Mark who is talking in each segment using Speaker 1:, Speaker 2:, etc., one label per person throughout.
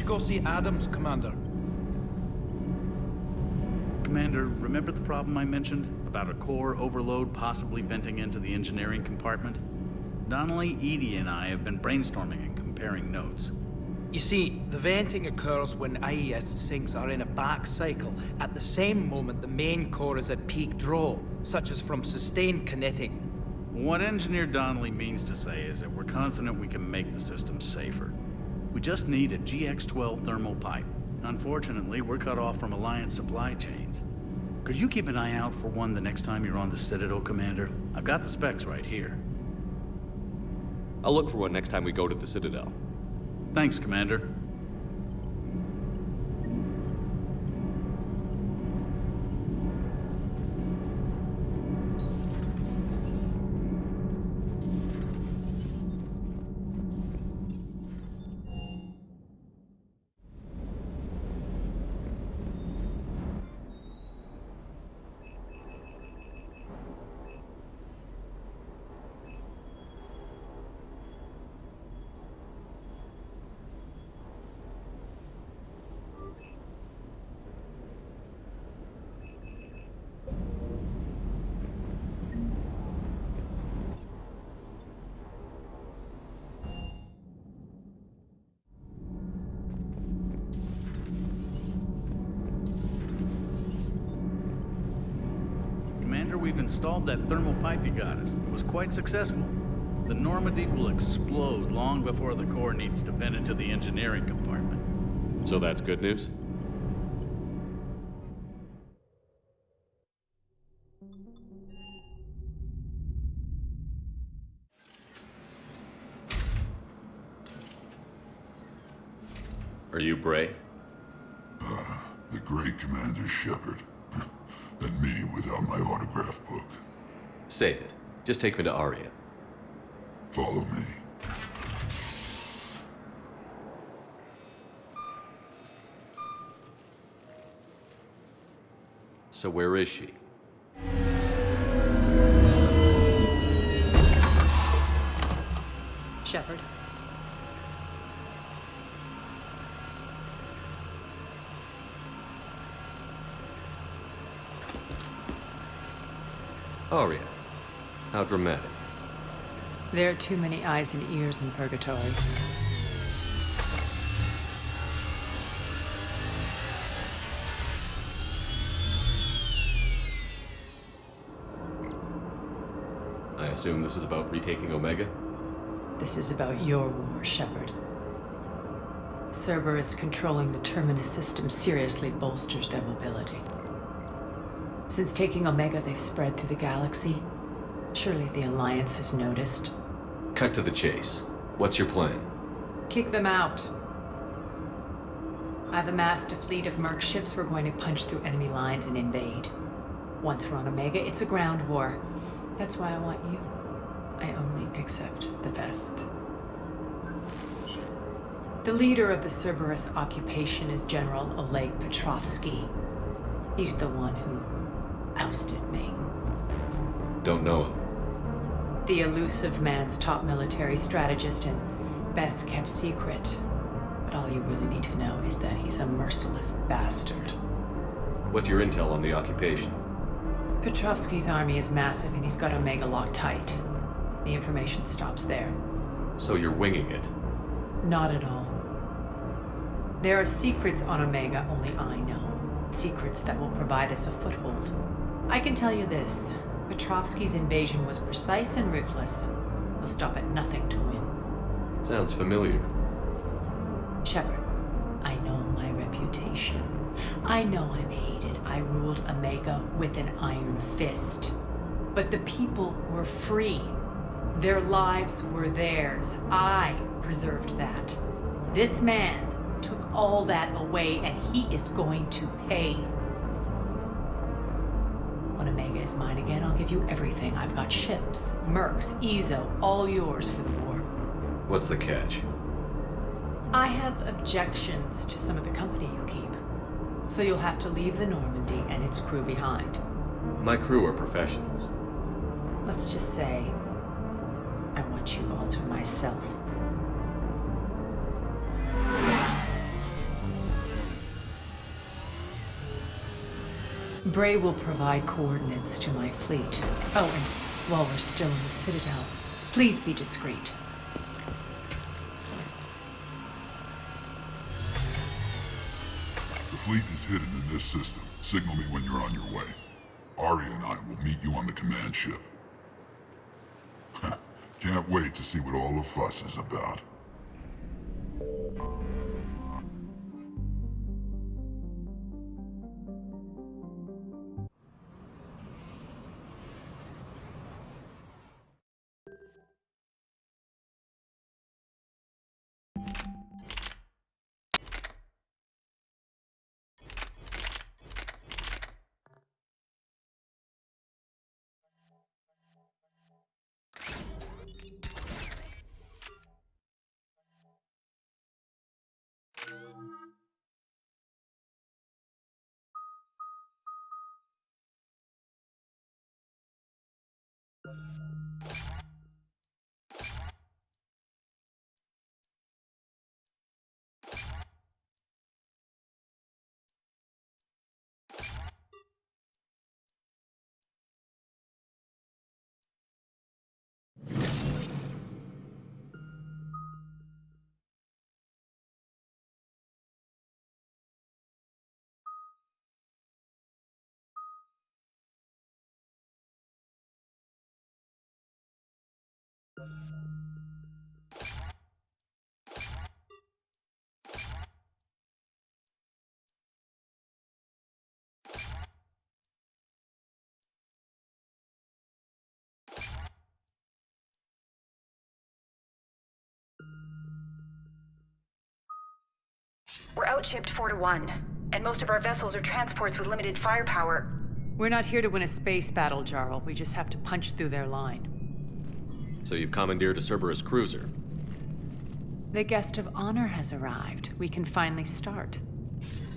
Speaker 1: go see Adams, Commander.
Speaker 2: Commander, remember the problem I mentioned? About a core overload possibly venting into the engineering compartment? Donnelly, Edie, and I have been brainstorming and comparing notes.
Speaker 1: You see, the venting occurs when IES sinks are in a back cycle at the same moment the main core is at peak draw, such as from sustained kinetic.
Speaker 2: What Engineer Donnelly means to say is that we're confident we can make the system safer. We just need a GX-12 thermal pipe. Unfortunately, we're cut off from Alliance supply chains. Could you keep an eye out for one the next time you're on the Citadel, Commander? I've got the specs right here.
Speaker 3: I'll look for one next time we go to the Citadel.
Speaker 2: Thanks, Commander. We've installed that thermal pipe you got us. It was quite successful. The Normandy will explode long before the core needs to vent into the engineering compartment.
Speaker 3: So that's good news? Are you Bray?
Speaker 4: The great Commander Shepard. And me without my autograph book.
Speaker 3: Save it. Just take me to Aria.
Speaker 4: Follow me.
Speaker 3: So where is she?
Speaker 5: Shepard.
Speaker 3: Aria. How dramatic.
Speaker 5: There are too many eyes and ears in Purgatory.
Speaker 3: I assume this is about retaking Omega?
Speaker 5: This is about your war, Shepard. Cerberus controlling the Terminus system seriously bolsters their mobility. Since taking Omega, they've spread through the galaxy. Surely the Alliance has noticed.
Speaker 3: Cut to the chase. What's your plan?
Speaker 5: Kick them out. I've amassed a fleet of merc ships. We're going to punch through enemy lines and invade. Once we're on Omega, it's a ground war. That's why I want you. I only accept the best. The leader of the Cerberus occupation is General Oleg Petrovsky. He's the one who ousted me.
Speaker 3: Don't know him.
Speaker 5: The elusive man's top military strategist and best kept secret. But all you really need to know is that he's a merciless bastard.
Speaker 3: What's your intel on the occupation?
Speaker 5: Petrovsky's army is massive and he's got Omega locked tight. The information stops there.
Speaker 3: So you're winging it?
Speaker 5: Not at all. There are secrets on Omega only I know. Secrets that will provide us a foothold. I can tell you this. Petrovsky's invasion was precise and ruthless. We'll stop at nothing to win.
Speaker 3: Sounds familiar.
Speaker 5: Shepard, I know my reputation. I know I'm hated. I ruled Omega with an iron fist. But the people were free. Their lives were theirs. I preserved that. This man took all that away, and he is going to pay. When Omega is mine again, I'll give you everything. I've got ships, mercs, Ezo, all yours for the war.
Speaker 3: What's the catch?
Speaker 5: I have objections to some of the company you keep. So you'll have to leave the Normandy and its crew behind.
Speaker 3: My crew are professionals.
Speaker 5: Let's just say, I want you all to myself. Bray will provide coordinates to my fleet. Oh, and while we're still in the Citadel, please be discreet.
Speaker 4: The fleet is hidden in this system. Signal me when you're on your way. Arya and I will meet you on the command ship. Can't wait to see what all the fuss is about.
Speaker 6: We're outshipped 4-1, and most of our vessels are transports with limited firepower.
Speaker 5: We're not here to win a space battle, Jarl. We just have to punch through their line.
Speaker 3: So you've commandeered a Cerberus cruiser.
Speaker 5: The guest of honor has arrived. We can finally start.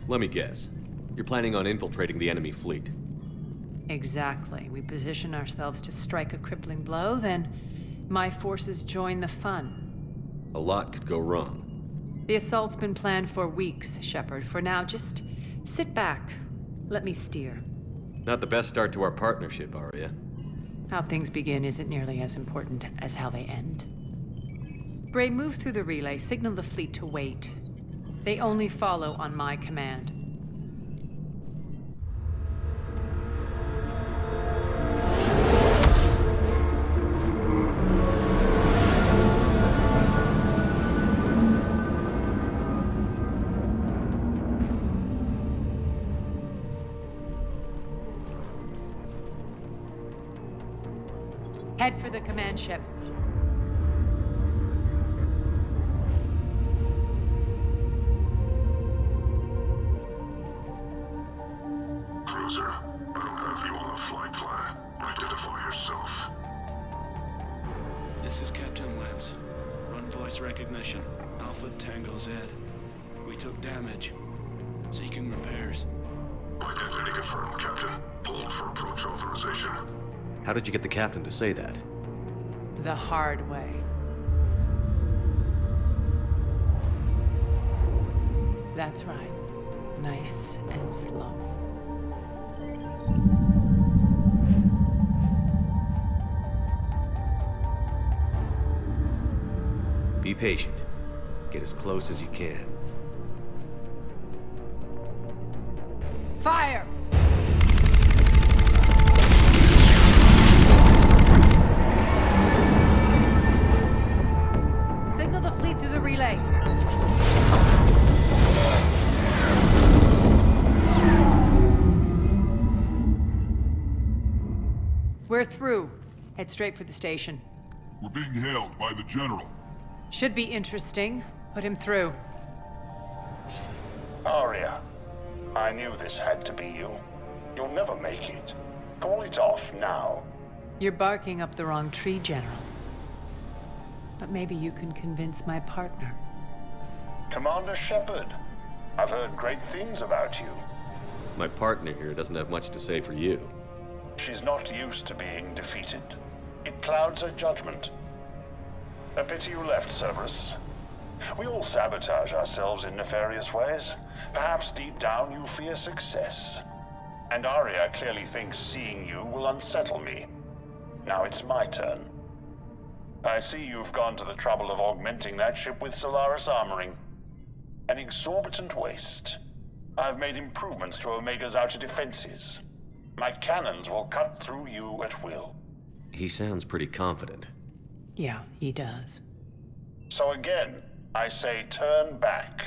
Speaker 3: Let me guess. You're planning on infiltrating the enemy fleet.
Speaker 5: Exactly. We position ourselves to strike a crippling blow, then my forces join the fun.
Speaker 3: A lot could go wrong.
Speaker 5: The assault's been planned for weeks, Shepard. For now, just sit back. Let me steer.
Speaker 3: Not the best start to our partnership, Arya.
Speaker 5: How things begin isn't nearly as important as how they end. Bray, move through the relay. Signal the fleet to wait. They only follow on my command. Head for the command ship.
Speaker 4: Cruiser, I don't have you on the flight plan. Identify yourself.
Speaker 7: This is Captain Wentz. Run voice recognition. Alpha Tango Z. We took damage. Seeking repairs.
Speaker 4: Identity confirmed, Captain. Hold for approach authorization.
Speaker 3: How did you get the captain to say that?
Speaker 5: The hard way. That's right. Nice and slow.
Speaker 3: Be patient. Get as close as you can.
Speaker 5: Fire! Signal the fleet through the relay. We're through. Head straight for the station.
Speaker 4: We're being hailed by the General.
Speaker 5: Should be interesting. Put him through.
Speaker 8: Arya, I knew this had to be you. You'll never make it. Call it off now.
Speaker 5: You're barking up the wrong tree, General. But maybe you can convince my partner.
Speaker 8: Commander Shepard, I've heard great things about you.
Speaker 3: My partner here doesn't have much to say for you.
Speaker 8: She's not used to being defeated. It clouds her judgment. A pity you left, Cerberus. We all sabotage ourselves in nefarious ways. Perhaps deep down you fear success. And Arya clearly thinks seeing you will unsettle me. Now it's my turn. I see you've gone to the trouble of augmenting that ship with Solaris armoring. An exorbitant waste. I've made improvements to Omega's outer defenses. My cannons will cut through you at will.
Speaker 3: He sounds pretty confident.
Speaker 5: Yeah, he does.
Speaker 8: So again, I say turn back.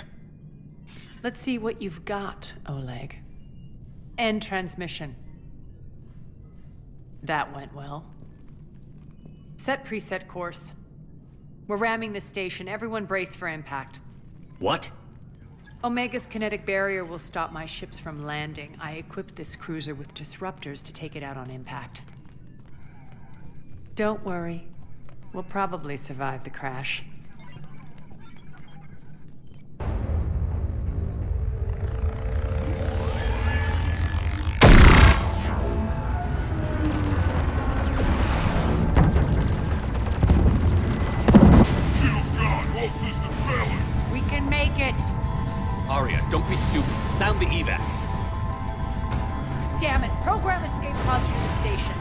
Speaker 5: Let's see what you've got, Oleg. End transmission. That went well. Set preset course. We're ramming the station. Everyone brace for impact.
Speaker 3: What?
Speaker 5: Omega's kinetic barrier will stop my ships from landing. I equipped this cruiser with disruptors to take it out on impact. Don't worry. We'll probably survive the crash. We can make it!
Speaker 3: Arya, don't be stupid. Sound the evac.
Speaker 5: Damn it! Program escape pods from the station.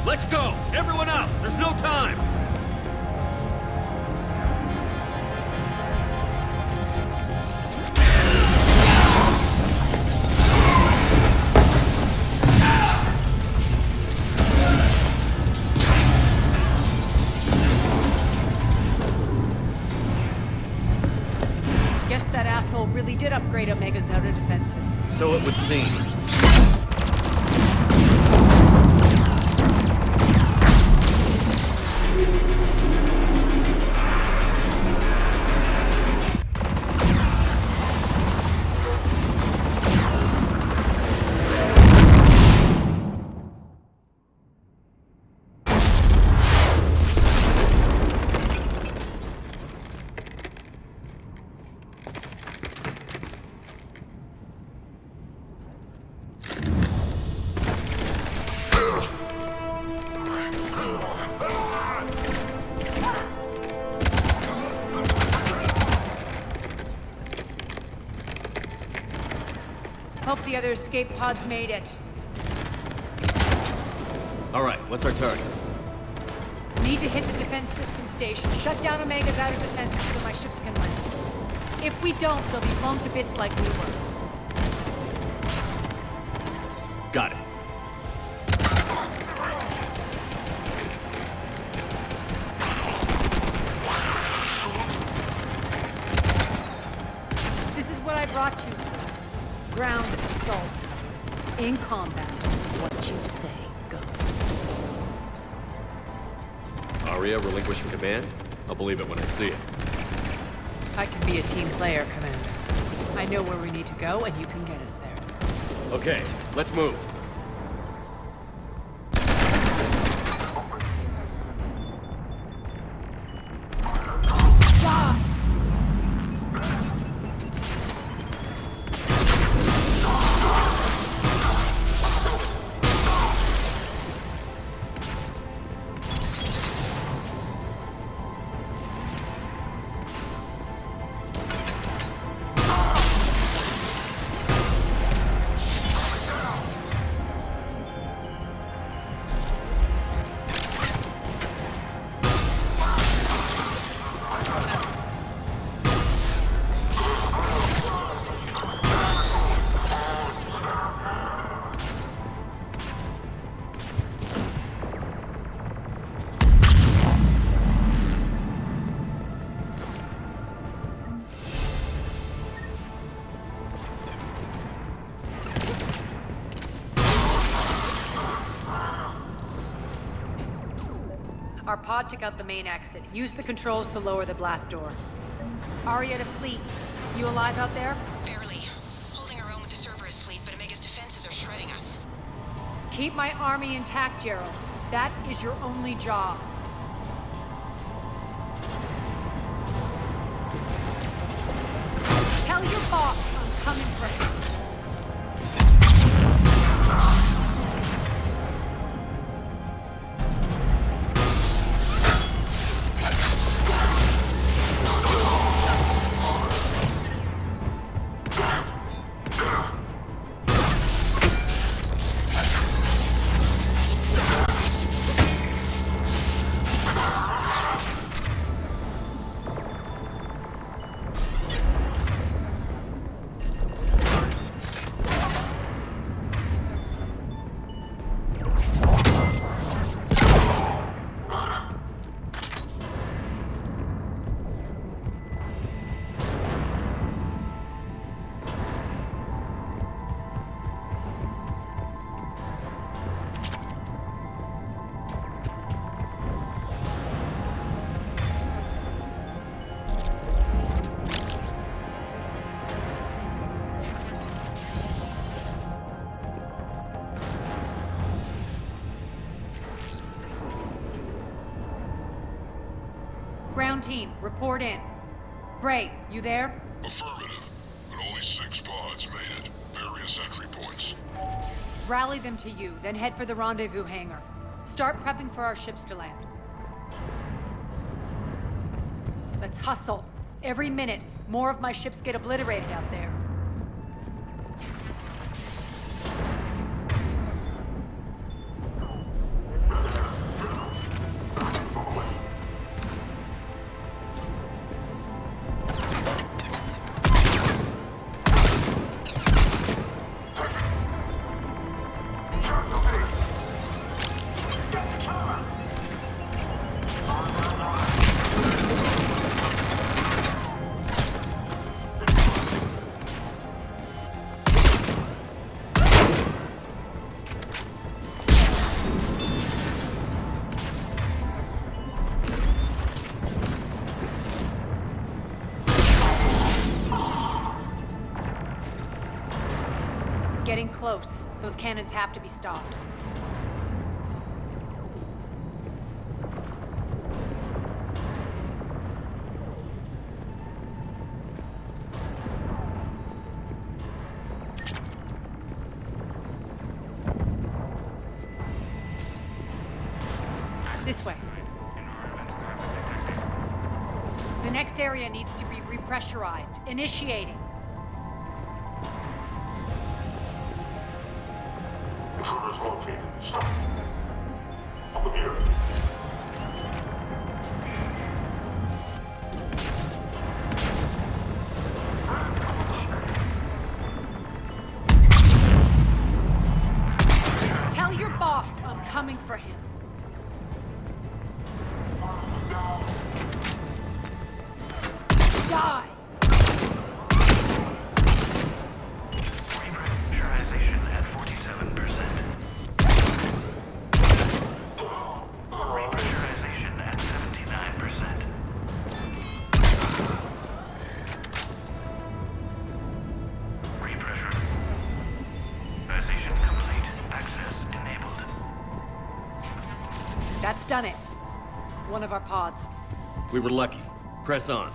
Speaker 3: Let's go! Everyone out! There's no time!
Speaker 5: Guess that asshole really did upgrade Omega's outer defenses.
Speaker 3: So it would seem.
Speaker 5: Hope the other escape pods made it.
Speaker 3: All right, what's our target?
Speaker 5: Need to hit the defense system station. Shut down Omega's outer defenses so my ships can land. If we don't, they'll be blown to bits like we were.
Speaker 3: Got it.
Speaker 5: This is what I brought you. Ground assault. In combat, what you say goes.
Speaker 3: Arya relinquishing command? I'll believe it when I see it.
Speaker 5: I can be a team player, Commander. I know where we need to go, and you can get us there.
Speaker 3: Okay, let's move.
Speaker 5: Our pod took out the main exit. Use the controls to lower the blast door. Arya to fleet. You alive out there?
Speaker 6: Barely. Holding our own with the Cerberus fleet, but Omega's defenses are shredding us.
Speaker 5: Keep my army intact, Gerald. That is your only job. Tell your boss I'm coming for him. Ground team, report in. Bray, you there?
Speaker 4: Affirmative, but only 6 pods made it. Various entry points.
Speaker 5: Rally them to you, then head for the rendezvous hangar. Start prepping for our ships to land. Let's hustle. Every minute, more of my ships get obliterated out there. Getting close. Those cannons have to be stopped. This way. The next area needs to be repressurized. Initiating.
Speaker 4: Intruders located. Stop. On the mirror.
Speaker 5: Tell your boss I'm coming for him. Die!
Speaker 9: Repressurization at 47%. Repressurization at 79%. Repressurization complete. Access enabled.
Speaker 5: That's done it. One of our pods.
Speaker 3: We were lucky. Press on.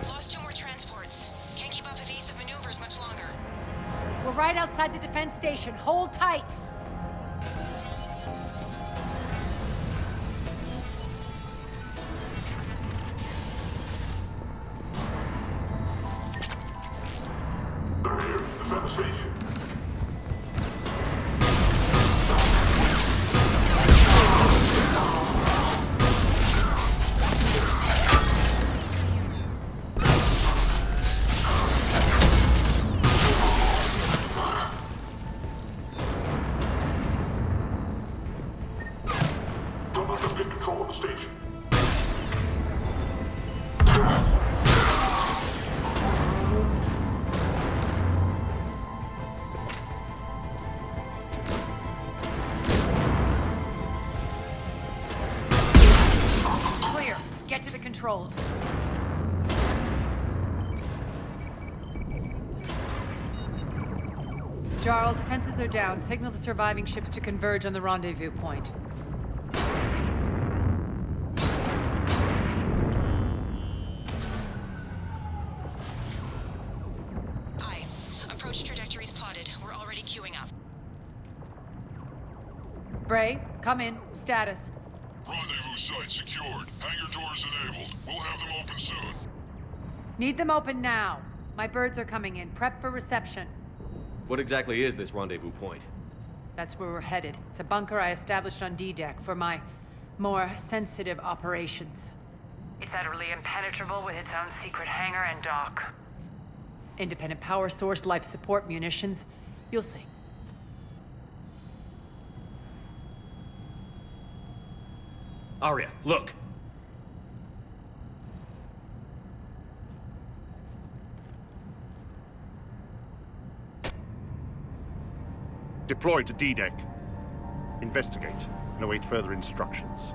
Speaker 6: Lost 2 more transports. Can't keep up evasive maneuvers much longer.
Speaker 5: We're right outside the defense station. Hold tight.
Speaker 4: They're here. Defend the station. Don't let them get control of the station.
Speaker 5: Clear. Get to the controls. Jarl, defenses are down. Signal the surviving ships to converge on the rendezvous point.
Speaker 6: Aye. Approach trajectories plotted. We're already queuing up.
Speaker 5: Bray, come in. Status.
Speaker 4: Rendezvous site secured. Hangar doors enabled. We'll have them open soon.
Speaker 5: Need them open now. My birds are coming in. Prep for reception.
Speaker 3: What exactly is this rendezvous point?
Speaker 5: That's where we're headed. It's a bunker I established on D-Deck for my more sensitive operations.
Speaker 10: It's utterly impenetrable with its own secret hangar and dock.
Speaker 5: Independent power source, life support, munitions. You'll see.
Speaker 3: Arya, look!
Speaker 11: Deploy to D-Deck. Investigate and await further instructions.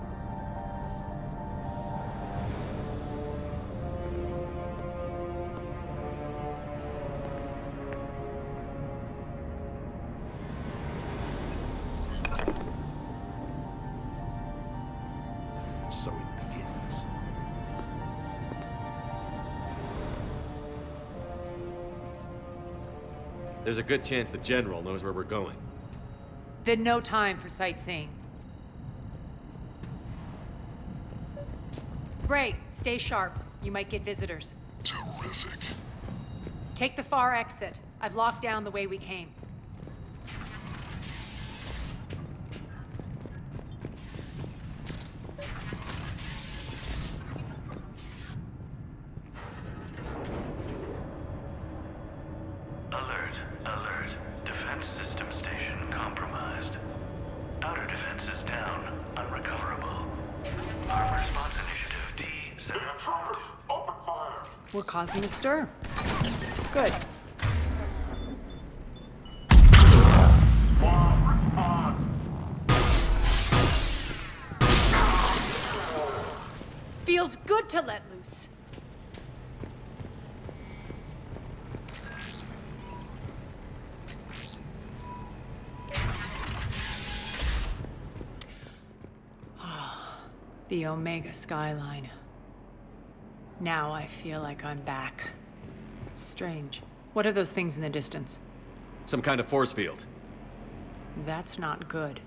Speaker 3: There's a good chance the General knows where we're going.
Speaker 5: Then no time for sightseeing. Bray, stay sharp. You might get visitors.
Speaker 4: Terrific.
Speaker 5: Take the far exit. I've locked down the way we came.
Speaker 9: Alert, alert. Defense system station compromised. Outer defense is down, unrecoverable. Arm response initiative D7.
Speaker 4: Intruders, open fire!
Speaker 5: We're causing a stir. Good.
Speaker 4: Respond!
Speaker 5: Feels good to let loose. The Omega skyline. Now I feel like I'm back. Strange. What are those things in the distance?
Speaker 3: Some kind of force field.
Speaker 5: That's not good.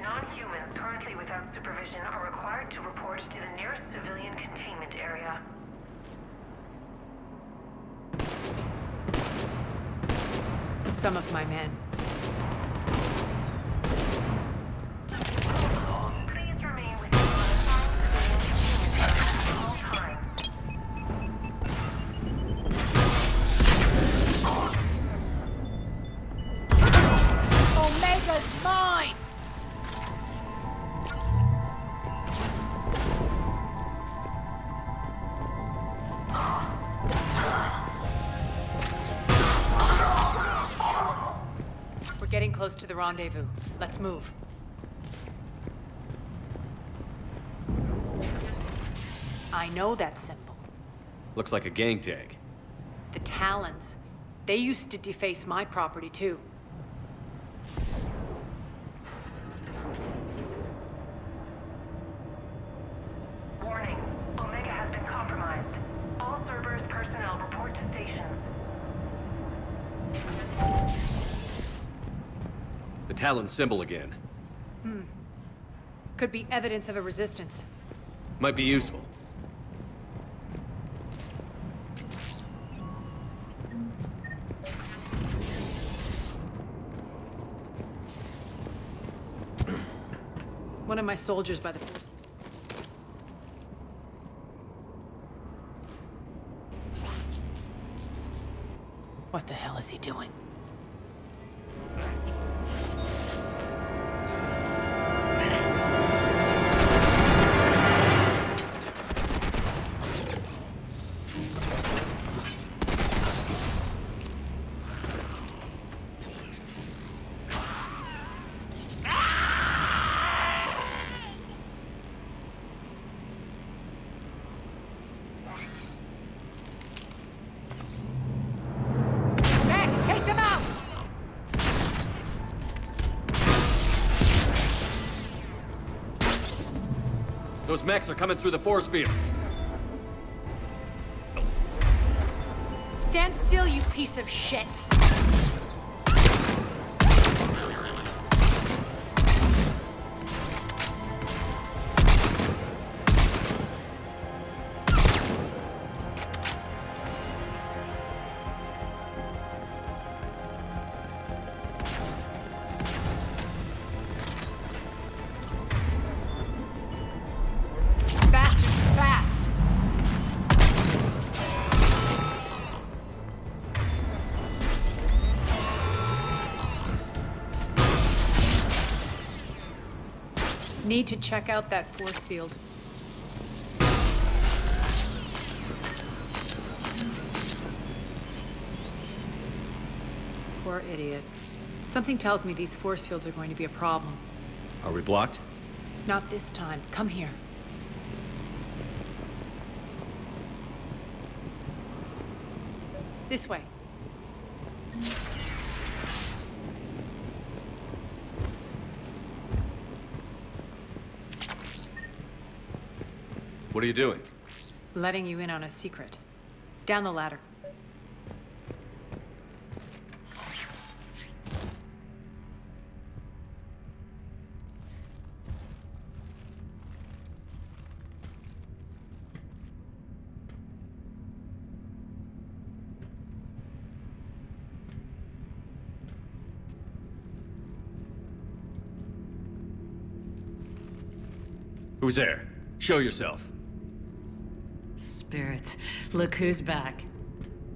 Speaker 10: Non-humans currently without supervision are required to report to the nearest civilian containment area.
Speaker 5: Some of my men.
Speaker 10: Please remain within modified civilian containment at all times.
Speaker 5: Omega's mine! We're getting close to the rendezvous. Let's move. I know that symbol.
Speaker 3: Looks like a gang tag.
Speaker 5: The Talons. They used to deface my property, too.
Speaker 10: Warning. Omega has been compromised. All Cerberus personnel report to stations.
Speaker 3: The Talon symbol again.
Speaker 5: Could be evidence of a resistance.
Speaker 3: Might be useful.
Speaker 5: One of my soldiers by the force. What the hell is he doing?
Speaker 3: Those mechs are coming through the force field.
Speaker 5: Stand still, you piece of shit! Need to check out that force field. Poor idiot. Something tells me these force fields are going to be a problem.
Speaker 3: Are we blocked?
Speaker 5: Not this time. Come here. This way.
Speaker 3: What are you doing?
Speaker 5: Letting you in on a secret. Down the ladder.
Speaker 3: Who's there? Show yourself.
Speaker 12: Spirits, look who's back.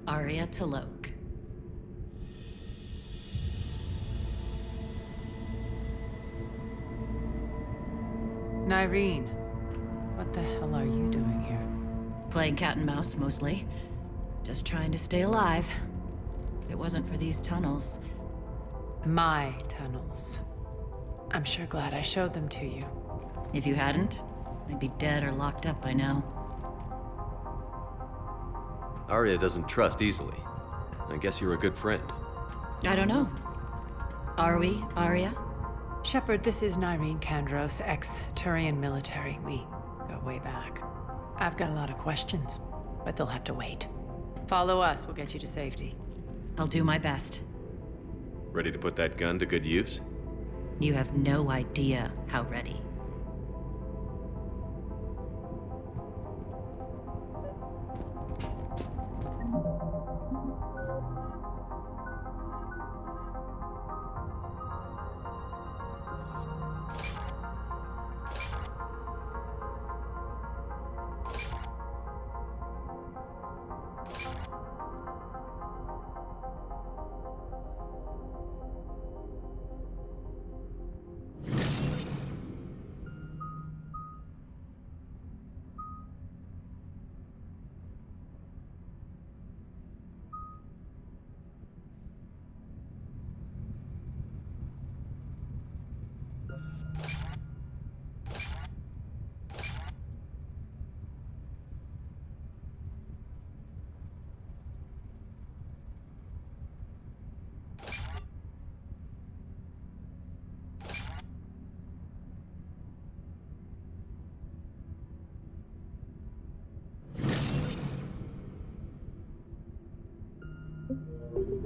Speaker 12: Arya Talok.
Speaker 5: Nyreen, what the hell are you doing here?
Speaker 12: Playing cat and mouse, mostly. Just trying to stay alive. If it wasn't for these tunnels.
Speaker 5: My tunnels. I'm sure glad I showed them to you.
Speaker 12: If you hadn't, I'd be dead or locked up by now.
Speaker 3: Arya doesn't trust easily. I guess you're a good friend.
Speaker 12: I don't know. Are we, Arya?
Speaker 5: Shepard, this is Nyreen Kandros, ex-Turian military. We go way back. I've got a lot of questions, but they'll have to wait. Follow us, we'll get you to safety.
Speaker 12: I'll do my best.
Speaker 3: Ready to put that gun to good use?
Speaker 12: You have no idea how ready.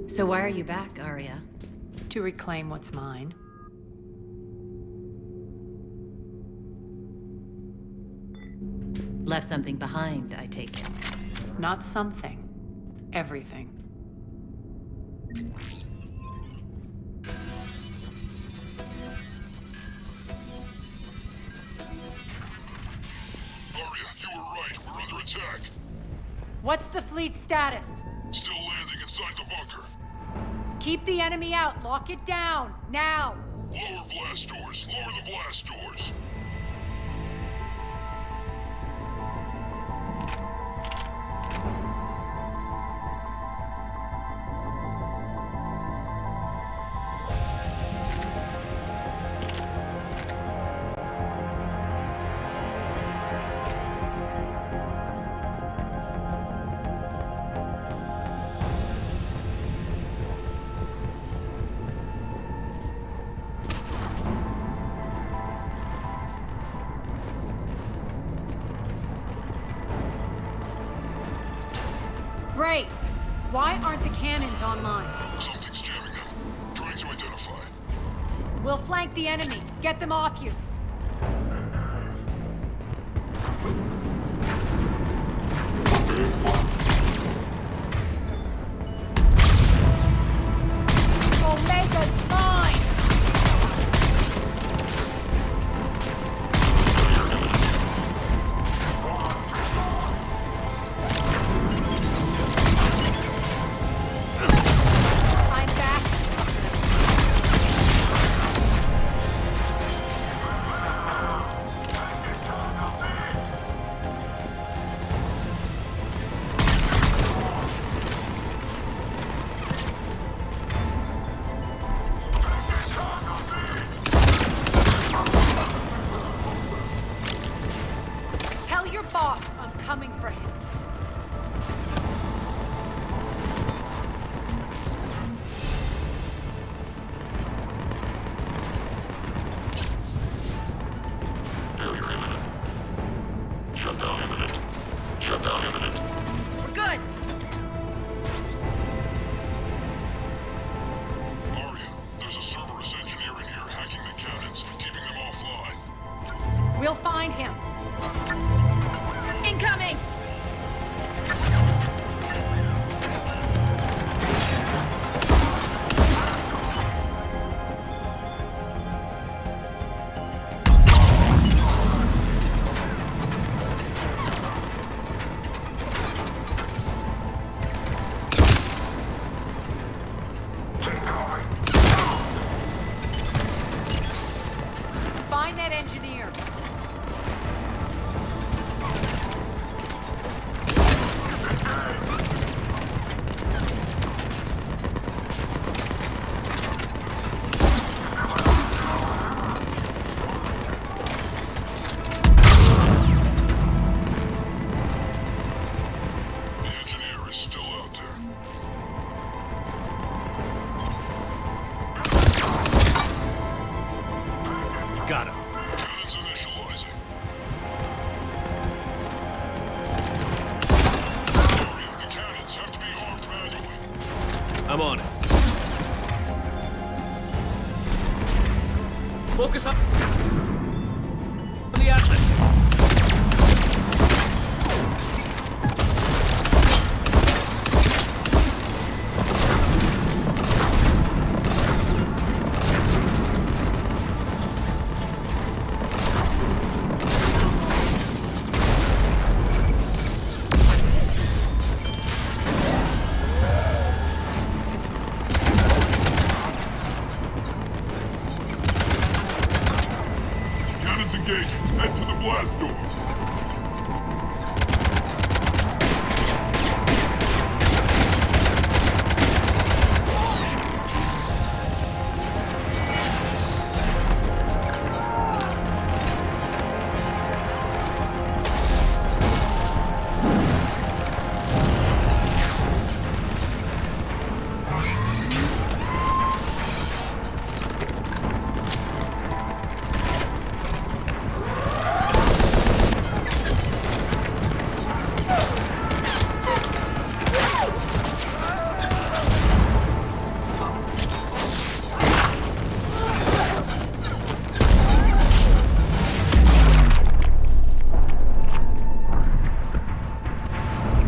Speaker 12: So why are you back, Arya?
Speaker 5: To reclaim what's mine.
Speaker 12: Left something behind, I take it.
Speaker 5: Not something. Everything.
Speaker 4: Arya, you were right. We're under attack.
Speaker 5: What's the fleet status?
Speaker 4: Still landing inside the bunker.
Speaker 5: Keep the enemy out. Lock it down. Now.
Speaker 4: Lower blast doors. Lower the blast doors.
Speaker 5: Great. Why aren't the cannons online?
Speaker 4: Something's jamming them. Trying to identify.
Speaker 5: We'll flank the enemy. Get them off you. Omega's mine! I'm back. We'll find him.
Speaker 12: Incoming!
Speaker 5: Find that engineer.
Speaker 4: The engineer is still out there.
Speaker 2: Got him.
Speaker 4: Cannons initializing. The cannons have to be armed manually.
Speaker 3: I'm on it. Focus on the asset.
Speaker 4: Cannons engaged. Head to the blast door.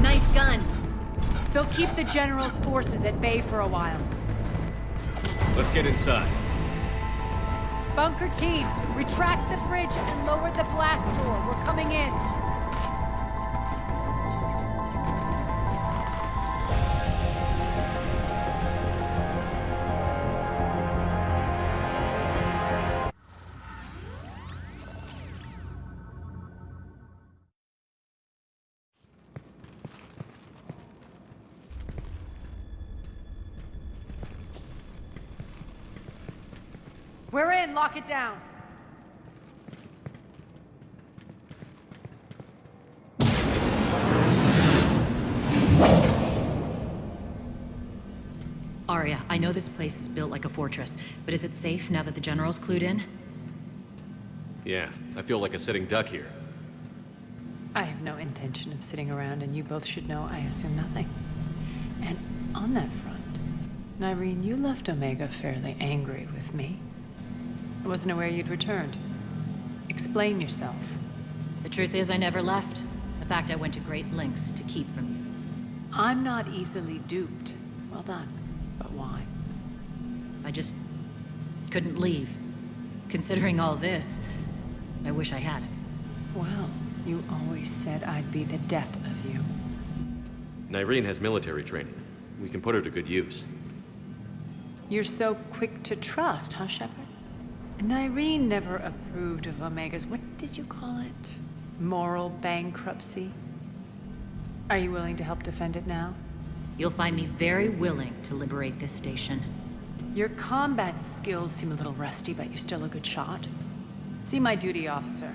Speaker 12: Nice guns.
Speaker 5: They'll keep the General's forces at bay for a while.
Speaker 3: Let's get inside.
Speaker 5: Bunker team, retract the bridge and lower the blast door. We're coming in. We're in. Lock it down.
Speaker 12: Arya, I know this place is built like a fortress, but is it safe now that the General's clued in?
Speaker 3: Yeah, I feel like a sitting duck here.
Speaker 5: I have no intention of sitting around, and you both should know I assume nothing. And on that front, Nyreen, you left Omega fairly angry with me. I wasn't aware you'd returned. Explain yourself.
Speaker 12: The truth is I never left. In fact, I went to great lengths to keep from you.
Speaker 5: I'm not easily duped. Well done. But why?
Speaker 12: I just couldn't leave. Considering all this, I wish I had.
Speaker 5: Well, you always said I'd be the death of you.
Speaker 3: Nyreen has military training. We can put her to good use.
Speaker 5: You're so quick to trust, huh, Shepard? Nyreen never approved of Omega's, what did you call it? Moral bankruptcy? Are you willing to help defend it now?
Speaker 12: You'll find me very willing to liberate this station.
Speaker 5: Your combat skills seem a little rusty, but you're still a good shot. See my duty officer.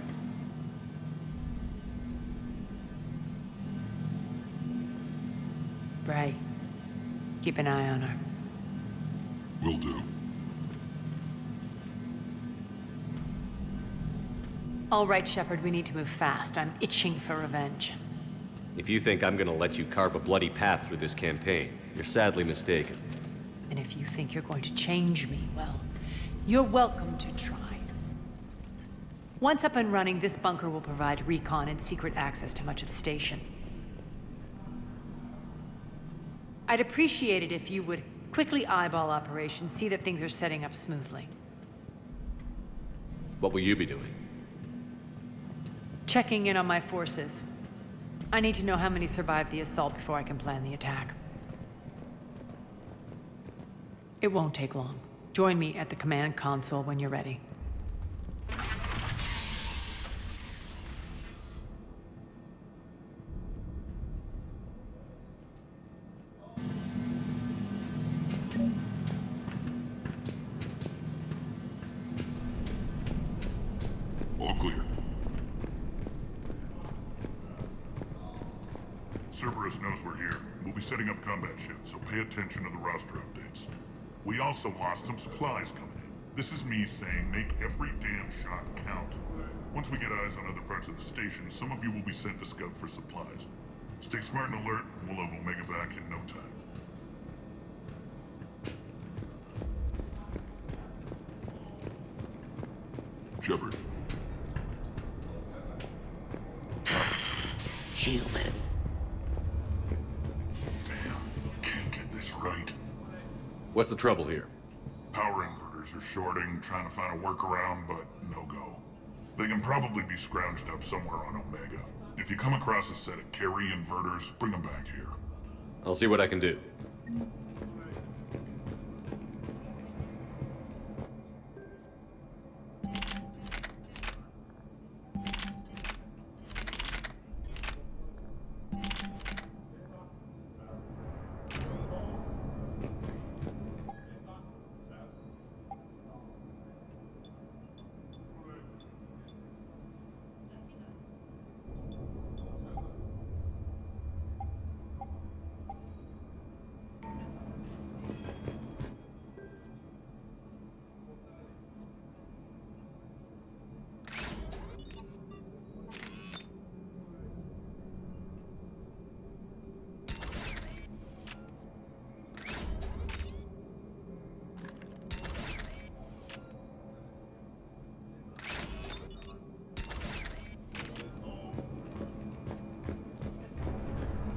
Speaker 5: Bray, keep an eye on her.
Speaker 4: Will do.
Speaker 5: All right, Shepard, we need to move fast. I'm itching for revenge.
Speaker 3: If you think I'm gonna let you carve a bloody path through this campaign, you're sadly mistaken.
Speaker 5: And if you think you're going to change me, well, you're welcome to try. Once up and running, this bunker will provide recon and secret access to much of the station. I'd appreciate it if you would quickly eyeball operations, see that things are setting up smoothly.
Speaker 3: What will you be doing?
Speaker 5: Checking in on my forces. I need to know how many survived the assault before I can plan the attack. It won't take long. Join me at the command console when you're ready.
Speaker 4: All clear. Cerberus knows we're here. We'll be setting up combat shifts, so pay attention to the roster updates. We also lost some supplies coming in. This is me saying make every damn shot count. Once we get eyes on other parts of the station, some of you will be sent to scout for supplies. Stay smart and alert, and we'll have Omega back in no time. Shepard.
Speaker 13: Human.
Speaker 4: Damn, can't get this right.
Speaker 3: What's the trouble here?
Speaker 4: Power inverters are shorting, trying to find a workaround, but no go. They can probably be scrounged up somewhere on Omega. If you come across a set of carry inverters, bring them back here.
Speaker 3: I'll see what I can do.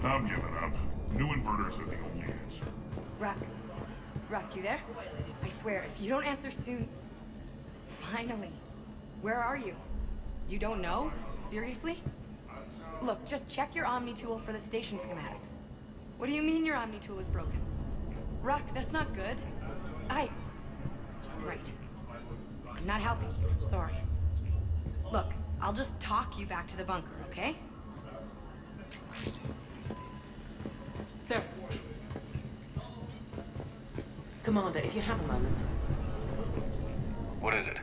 Speaker 4: I'm giving up. New inverters are the only answer.
Speaker 14: Rock, you there? I swear, if you don't answer soon... Finally. Where are you? You don't know? Seriously? Look, just check your Omni tool for the station schematics. What do you mean your Omni tool is broken? Rock, that's not good. Right. I'm not helping you, sorry. Look, I'll just talk you back to the bunker, okay?
Speaker 15: Sir. Commander, if you have a moment.
Speaker 3: What is it?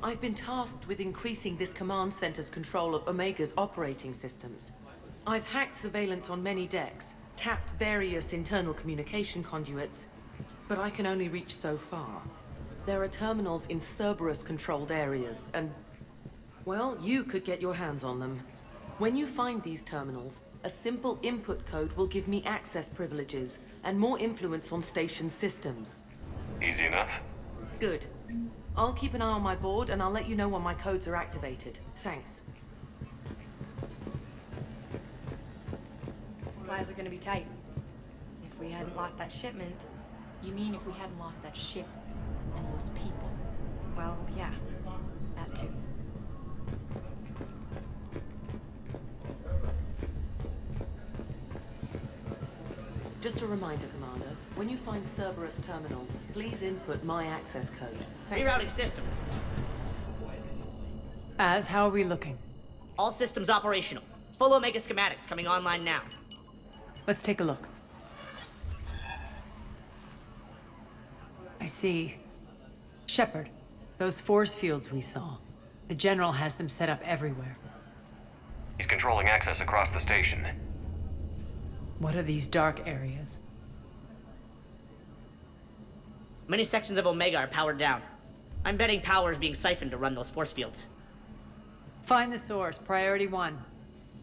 Speaker 15: I've been tasked with increasing this command center's control of Omega's operating systems. I've hacked surveillance on many decks, tapped various internal communication conduits, but I can only reach so far. There are terminals in Cerberus-controlled areas, and... well, you could get your hands on them. When you find these terminals, a simple input code will give me access privileges and more influence on station systems.
Speaker 3: Easy enough.
Speaker 15: Good. I'll keep an eye on my board and I'll let you know when my codes are activated. Thanks.
Speaker 14: Supplies are gonna be tight. If we hadn't lost that shipment...
Speaker 16: You mean if we hadn't lost that ship and those people?
Speaker 14: Well, yeah. That too.
Speaker 15: Just a reminder, Commander. When you find Cerberus terminals, please input my access code.
Speaker 13: Rerouting systems.
Speaker 5: How are we looking?
Speaker 13: All systems operational. Full Omega schematics coming online now.
Speaker 5: Let's take a look. I see. Shepard, those force fields we saw. The General has them set up everywhere.
Speaker 3: He's controlling access across the station.
Speaker 5: What are these dark areas?
Speaker 13: Many sections of Omega are powered down. I'm betting power is being siphoned to run those force fields.
Speaker 5: Find the source, priority 1.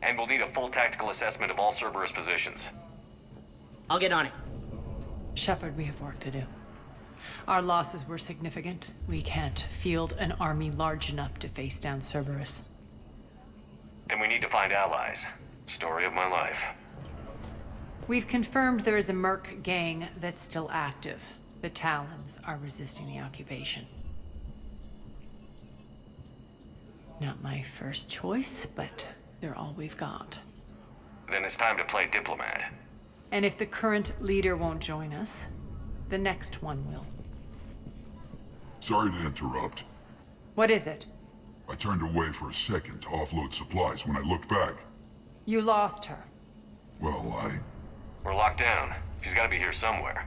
Speaker 3: And we'll need a full tactical assessment of all Cerberus positions.
Speaker 13: I'll get on it.
Speaker 5: Shepard, we have work to do. Our losses were significant. We can't field an army large enough to face down Cerberus.
Speaker 17: Then we need to find allies. Story of my life.
Speaker 5: We've confirmed there is a merc gang that's still active. The Talons are resisting the occupation. Not my first choice, but they're all we've got.
Speaker 17: Then it's time to play diplomat.
Speaker 5: And if the current leader won't join us, the next one will.
Speaker 4: Sorry to interrupt.
Speaker 5: What is it?
Speaker 4: I turned away for a second to offload supplies. When I looked back,
Speaker 5: You lost her.
Speaker 4: well,
Speaker 17: We're locked down. She's gotta be here somewhere.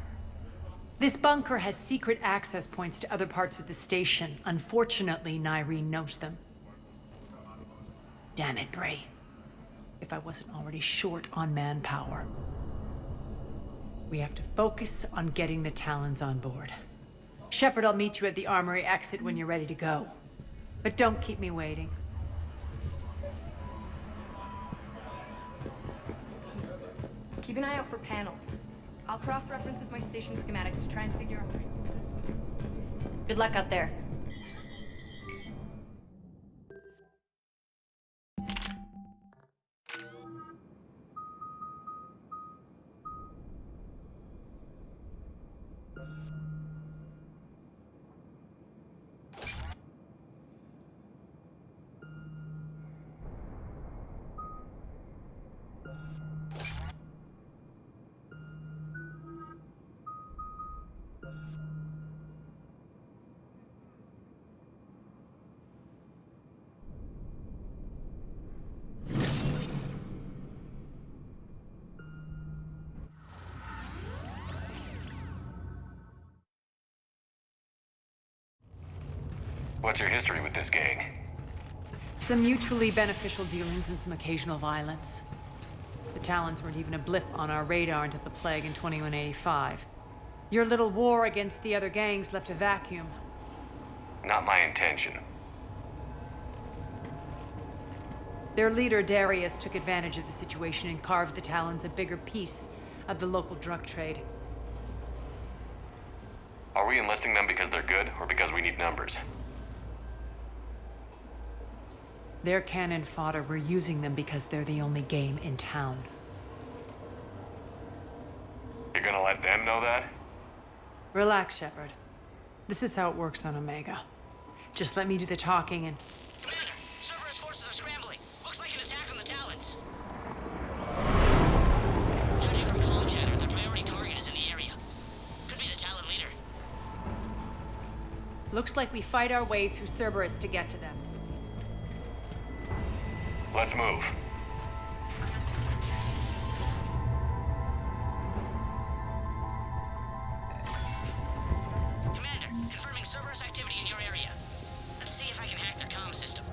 Speaker 5: This bunker has secret access points to other parts of the station. Unfortunately, Nyreen knows them. Damn it, Bray. If I wasn't already short on manpower. We have to focus on getting the Talons on board. Shepard, I'll meet you at the armory exit when you're ready to go. But don't keep me waiting.
Speaker 14: Keep an eye out for panels. I'll cross-reference with my station schematics to try and figure out.
Speaker 5: Good luck out there.
Speaker 17: What's your history with this gang?
Speaker 5: Some mutually beneficial dealings and some occasional violence. The Talons weren't even a blip on our radar until the plague in 2185. Your little war against the other gangs left a vacuum.
Speaker 17: Not my intention.
Speaker 5: Their leader, Darius, took advantage of the situation and carved the Talons a bigger piece of the local drug trade.
Speaker 17: Are we enlisting them because they're good, or because we need numbers?
Speaker 5: They're cannon fodder. We're using them because they're the only game in town.
Speaker 17: You're gonna let them know that?
Speaker 5: Relax, Shepard. This is how it works on Omega. Just let me do the talking and...
Speaker 13: Commander, Cerberus forces are scrambling. Looks like an attack on the Talons. Judging from comm chatter, their priority target is in the area. Could be the Talon leader.
Speaker 5: Looks like we fight our way through Cerberus to get to them.
Speaker 17: Let's move.
Speaker 13: Commander, confirming Cerberus activity in your area. Let's see if I can hack their comm system.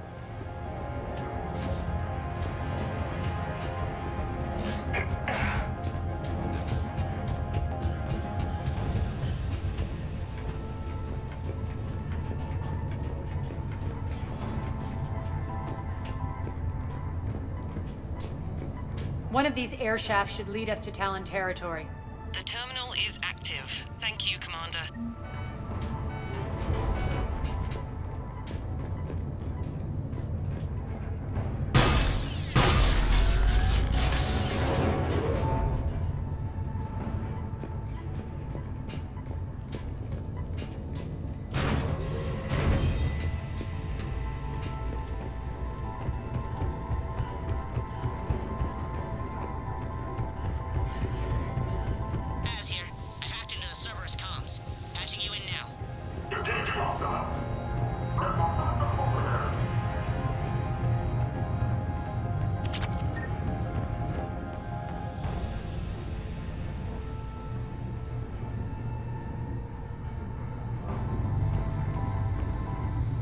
Speaker 5: One of these air shafts should lead us to Talon territory.
Speaker 15: The terminal is active. Thank you, Commander.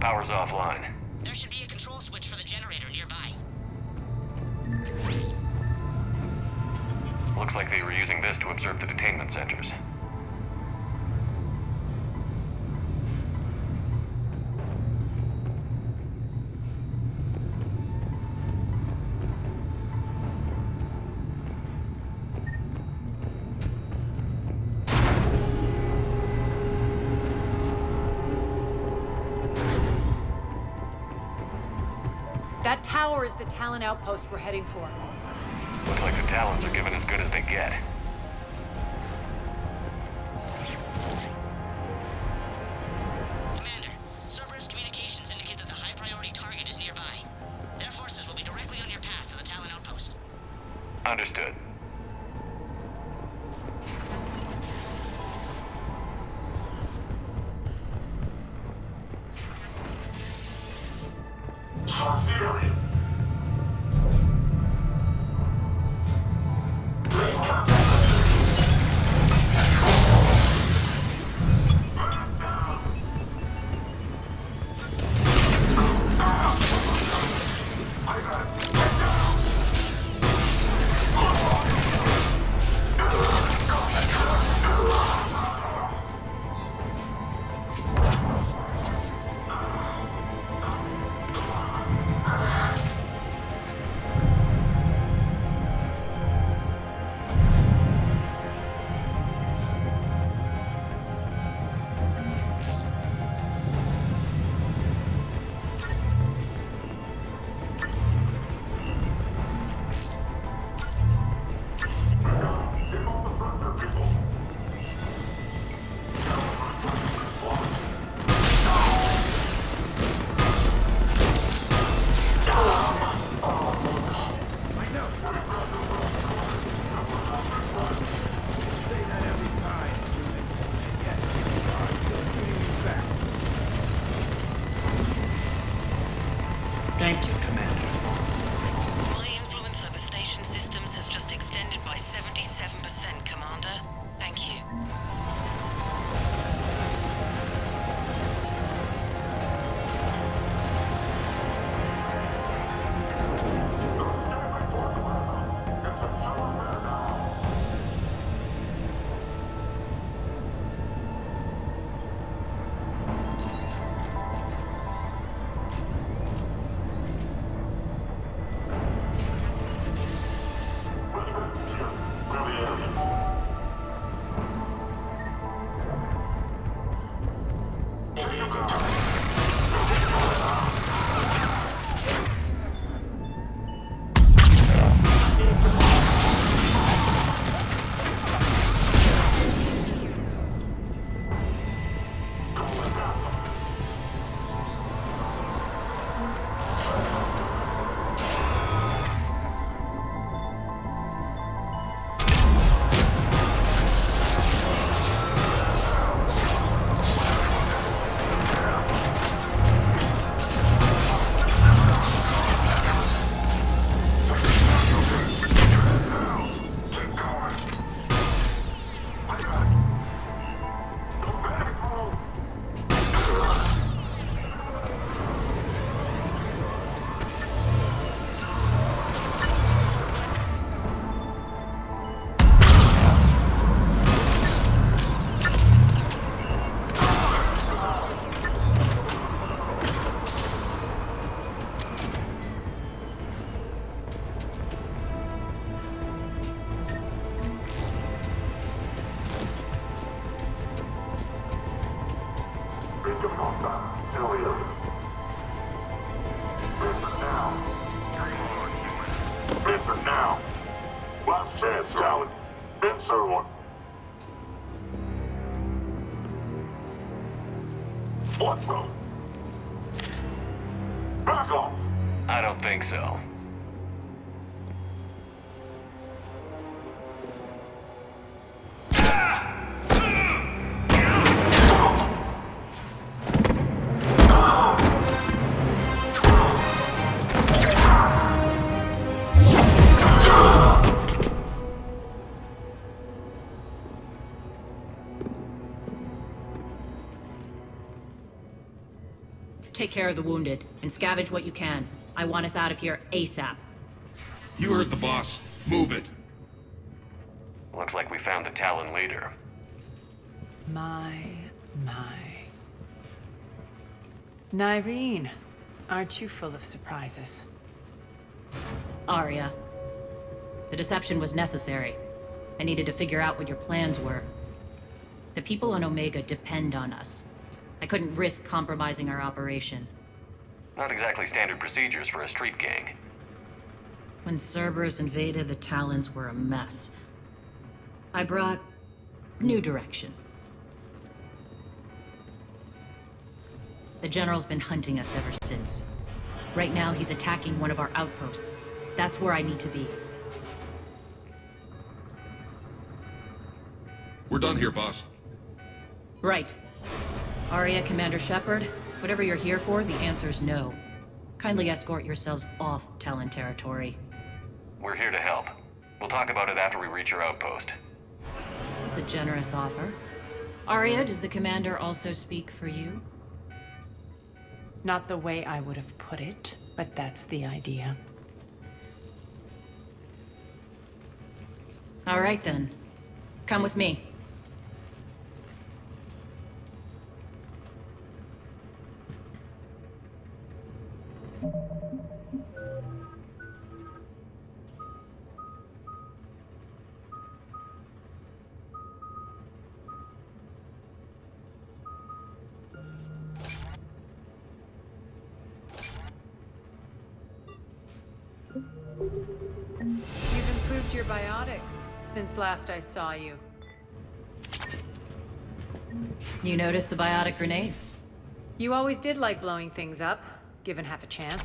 Speaker 17: Power's offline.
Speaker 13: There should be a control switch for the generator nearby.
Speaker 17: Looks like they were using this to observe the detainment centers.
Speaker 16: tower is the Talon outpost we're heading for.
Speaker 17: Looks like the Talons are giving as good as they get.
Speaker 13: Commander, Cerberus communications indicate that the high-priority target is nearby. Their forces will be directly on your path to the Talon outpost.
Speaker 17: Understood.
Speaker 1: Thank you, Commander.
Speaker 15: My influence over station systems has just extended by 77%, Commander. Thank you.
Speaker 4: Now! Last chance, Talon. Answer one. What the? Back off!
Speaker 17: I don't think so.
Speaker 12: Take care of the wounded, and scavenge what you can. I want us out of here ASAP.
Speaker 18: You heard the boss. Move it.
Speaker 17: Looks like we found the Talon leader.
Speaker 5: My. Nyreen, aren't you full of surprises?
Speaker 12: Arya. The deception was necessary. I needed to figure out what your plans were. The people on Omega depend on us. I couldn't risk compromising our operation.
Speaker 17: Not exactly standard procedures for a street gang.
Speaker 12: When Cerberus invaded, the Talons were a mess. I brought new direction. The General's been hunting us ever since. Right now, he's attacking one of our outposts. That's where I need to be.
Speaker 18: We're done here, boss.
Speaker 12: Right. Aria, Commander Shepard, whatever you're here for, the answer's no. Kindly escort yourselves off Talon territory.
Speaker 17: We're here to help. We'll talk about it after we reach your outpost.
Speaker 12: It's a generous offer. Aria, does the Commander also speak for you?
Speaker 5: Not the way I would have put it, but that's the idea.
Speaker 12: All right then. Come with me.
Speaker 5: You've improved your biotics since last I saw you.
Speaker 12: You noticed the biotic grenades?
Speaker 5: You always did like blowing things up, given half a chance.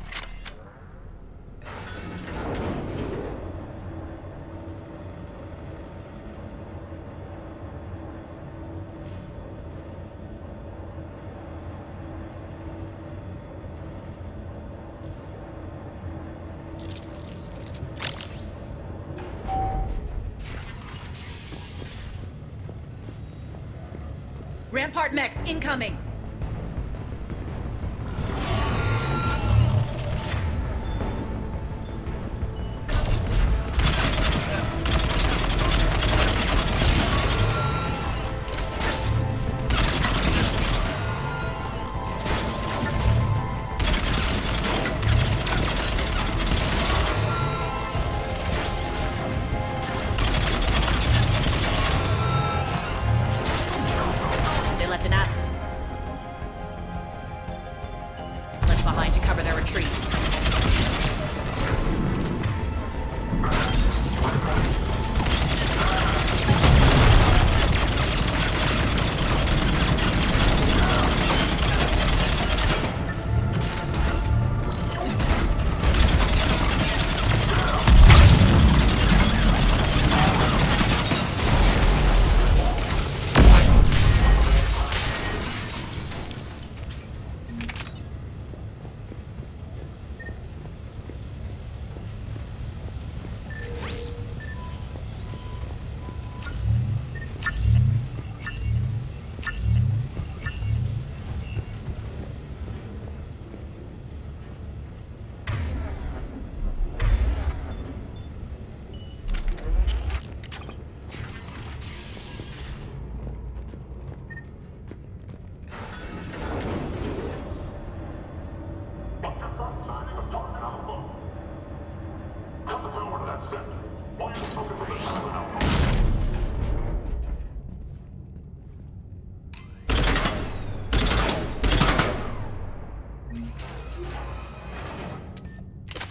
Speaker 12: Rampart mechs incoming!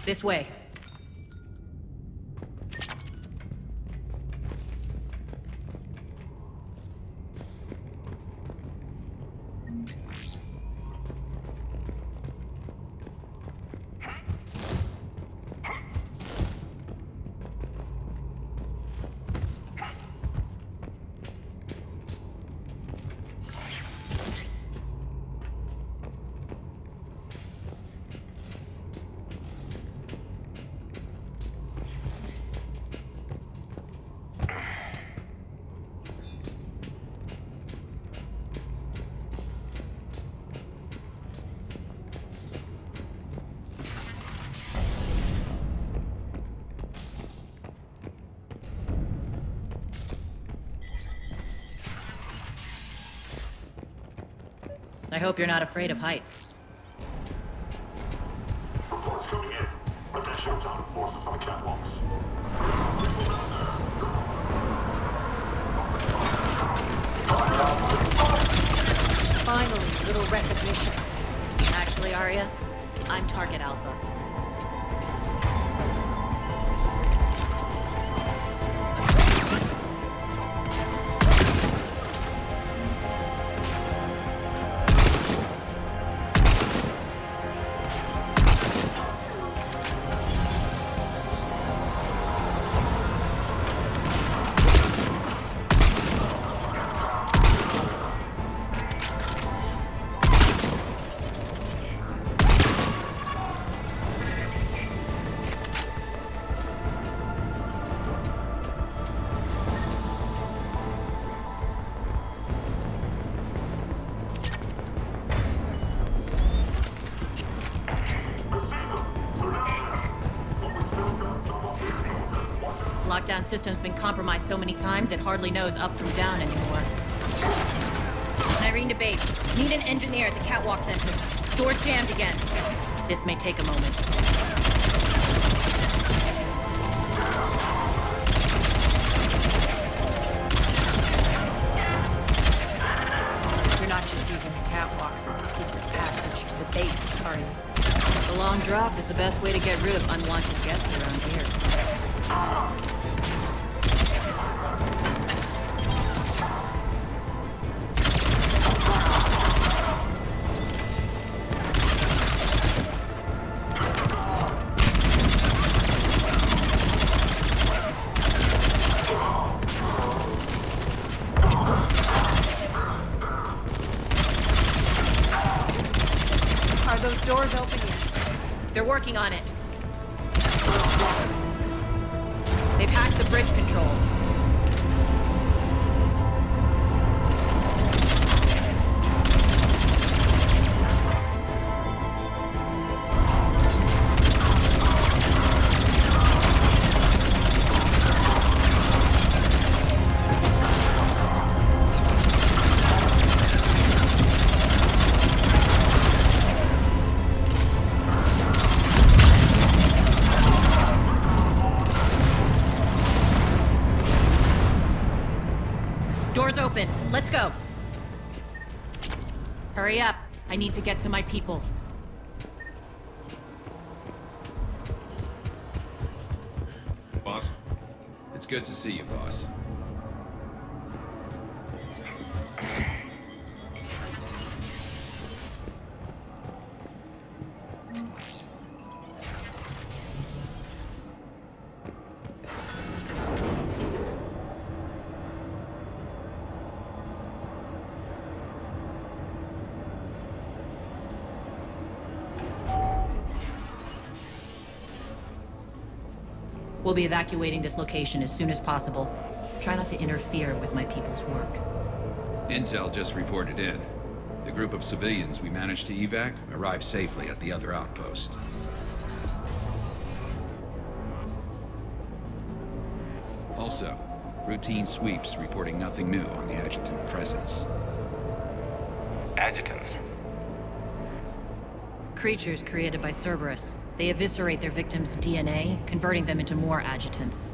Speaker 12: This way. I hope you're not afraid of heights.
Speaker 4: Reports coming in. Attention, town forces on the catwalks.
Speaker 5: Finally, a little recognition.
Speaker 12: Actually, Arya, I'm target Alpha. Lockdown system's been compromised so many times it hardly knows up from down anymore. Irene to base. Need an engineer at the catwalk center. Door's jammed again. This may take a moment. You're not just using the catwalks as a secret passage to the base, are you? The long drop is the best way to get rid of unwanted guests around here.
Speaker 14: Are those doors open yet?
Speaker 12: They're working on it. They've hacked the bridge controls. Doors open. Let's go. Hurry up. I need to get to my people.
Speaker 18: Boss? It's good to see you, boss.
Speaker 12: We'll be evacuating this location as soon as possible. Try not to interfere with my people's work.
Speaker 18: Intel just reported in. The group of civilians we managed to evac arrived safely at the other outpost. Also, routine sweeps reporting nothing new on the adjutant presence.
Speaker 17: Adjutants?
Speaker 12: Creatures created by Cerberus. They eviscerate their victims' DNA, converting them into more adjutants.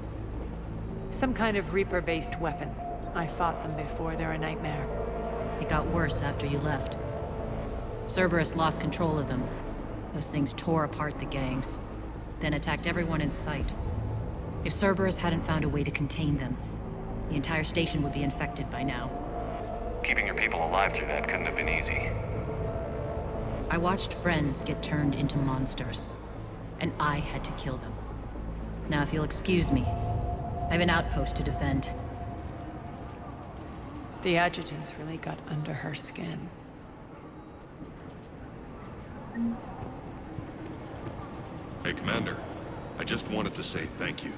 Speaker 5: Some kind of Reaper-based weapon. I fought them before, they're a nightmare.
Speaker 12: It got worse after you left. Cerberus lost control of them. Those things tore apart the gangs, then attacked everyone in sight. If Cerberus hadn't found a way to contain them, the entire station would be infected by now.
Speaker 17: Keeping your people alive through that couldn't have been easy.
Speaker 12: I watched friends get turned into monsters, and I had to kill them. Now, if you'll excuse me, I have an outpost to defend.
Speaker 5: The adjutants really got under her skin.
Speaker 19: Hey, Commander. I just wanted to say thank you.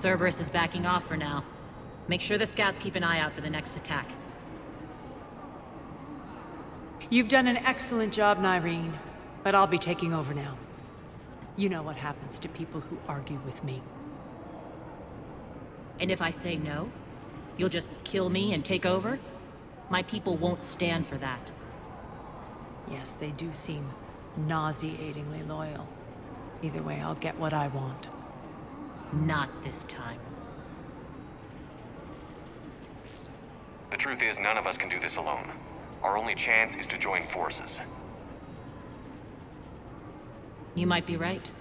Speaker 12: Cerberus is backing off for now. Make sure the scouts keep an eye out for the next attack.
Speaker 5: You've done an excellent job, Nyreen, but I'll be taking over now. You know what happens to people who argue with me.
Speaker 12: And if I say no, you'll just kill me and take over? My people won't stand for that.
Speaker 5: Yes, they do seem nauseatingly loyal. Either way, I'll get what I want.
Speaker 12: Not this time.
Speaker 17: The truth is, none of us can do this alone. Our only chance is to join forces.
Speaker 12: You might be right,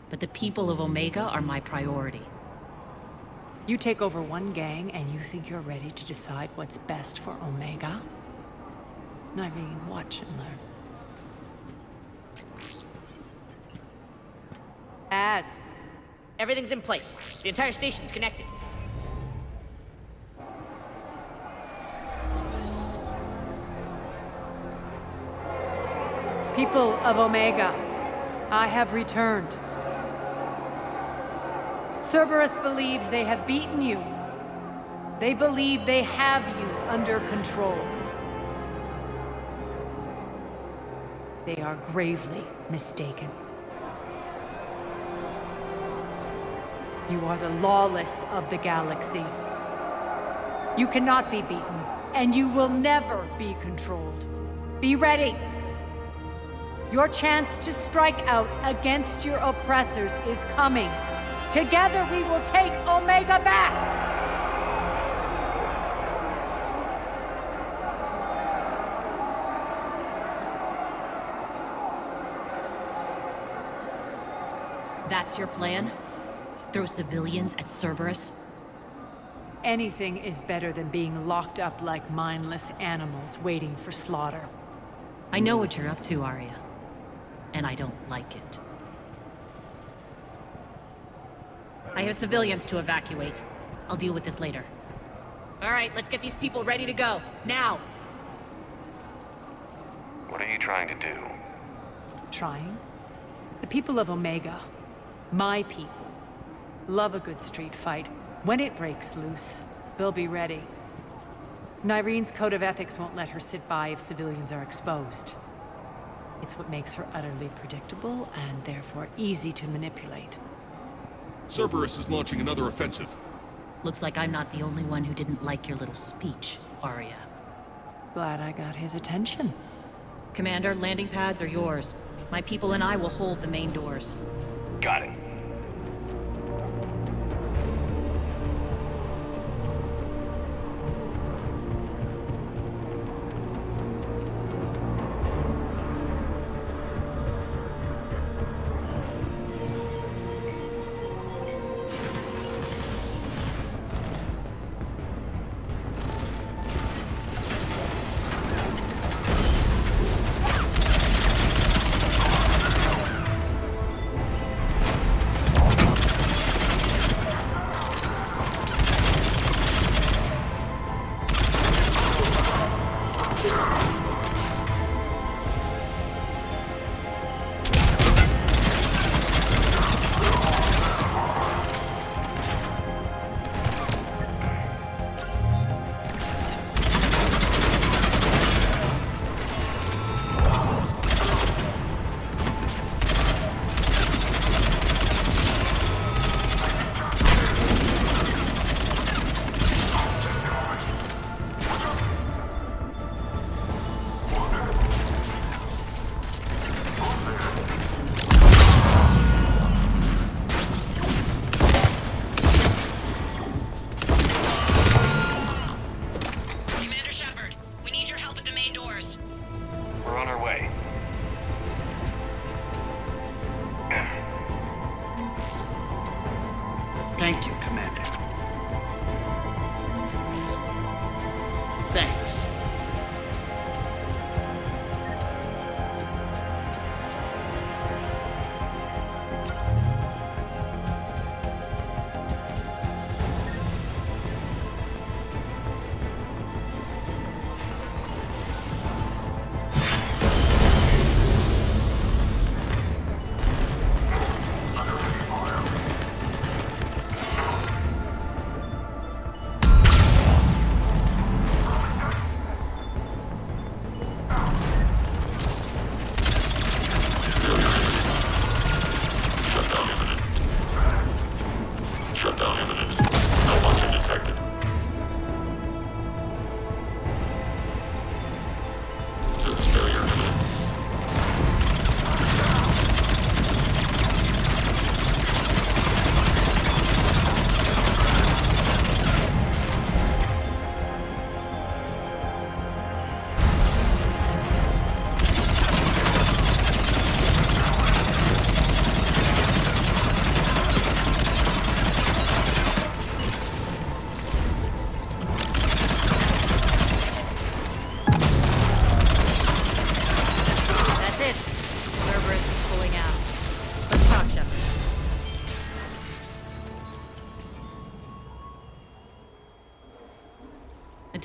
Speaker 12: but the people of Omega are my priority.
Speaker 5: You take over one gang and you think you're ready to decide what's best for Omega? I mean, watch and learn.
Speaker 13: Everything's in place. The entire station's connected.
Speaker 5: People of Omega, I have returned. Cerberus believes they have beaten you. They believe they have you under control. They are gravely mistaken. You are the lawless of the galaxy. You cannot be beaten, and you will never be controlled. Be ready. Your chance to strike out against your oppressors is coming. Together we will take Omega back!
Speaker 12: That's your plan? Throw civilians at Cerberus?
Speaker 5: Anything is better than being locked up like mindless animals waiting for slaughter.
Speaker 12: I know what you're up to, Arya. And I don't like it. I have civilians to evacuate. I'll deal with this later. All right, let's get these people ready to go. Now!
Speaker 17: What are you trying to do?
Speaker 5: Trying? The people of Omega, my people, love a good street fight. When it breaks loose, they'll be ready. Nyrene's code of ethics won't let her sit by if civilians are exposed. It's what makes her utterly predictable and therefore easy to manipulate.
Speaker 19: Cerberus is launching another offensive.
Speaker 12: Looks like I'm not the only one who didn't like your little speech, Arya.
Speaker 5: Glad I got his attention.
Speaker 12: Commander, landing pads are yours. My people and I will hold the main doors.
Speaker 17: Got it.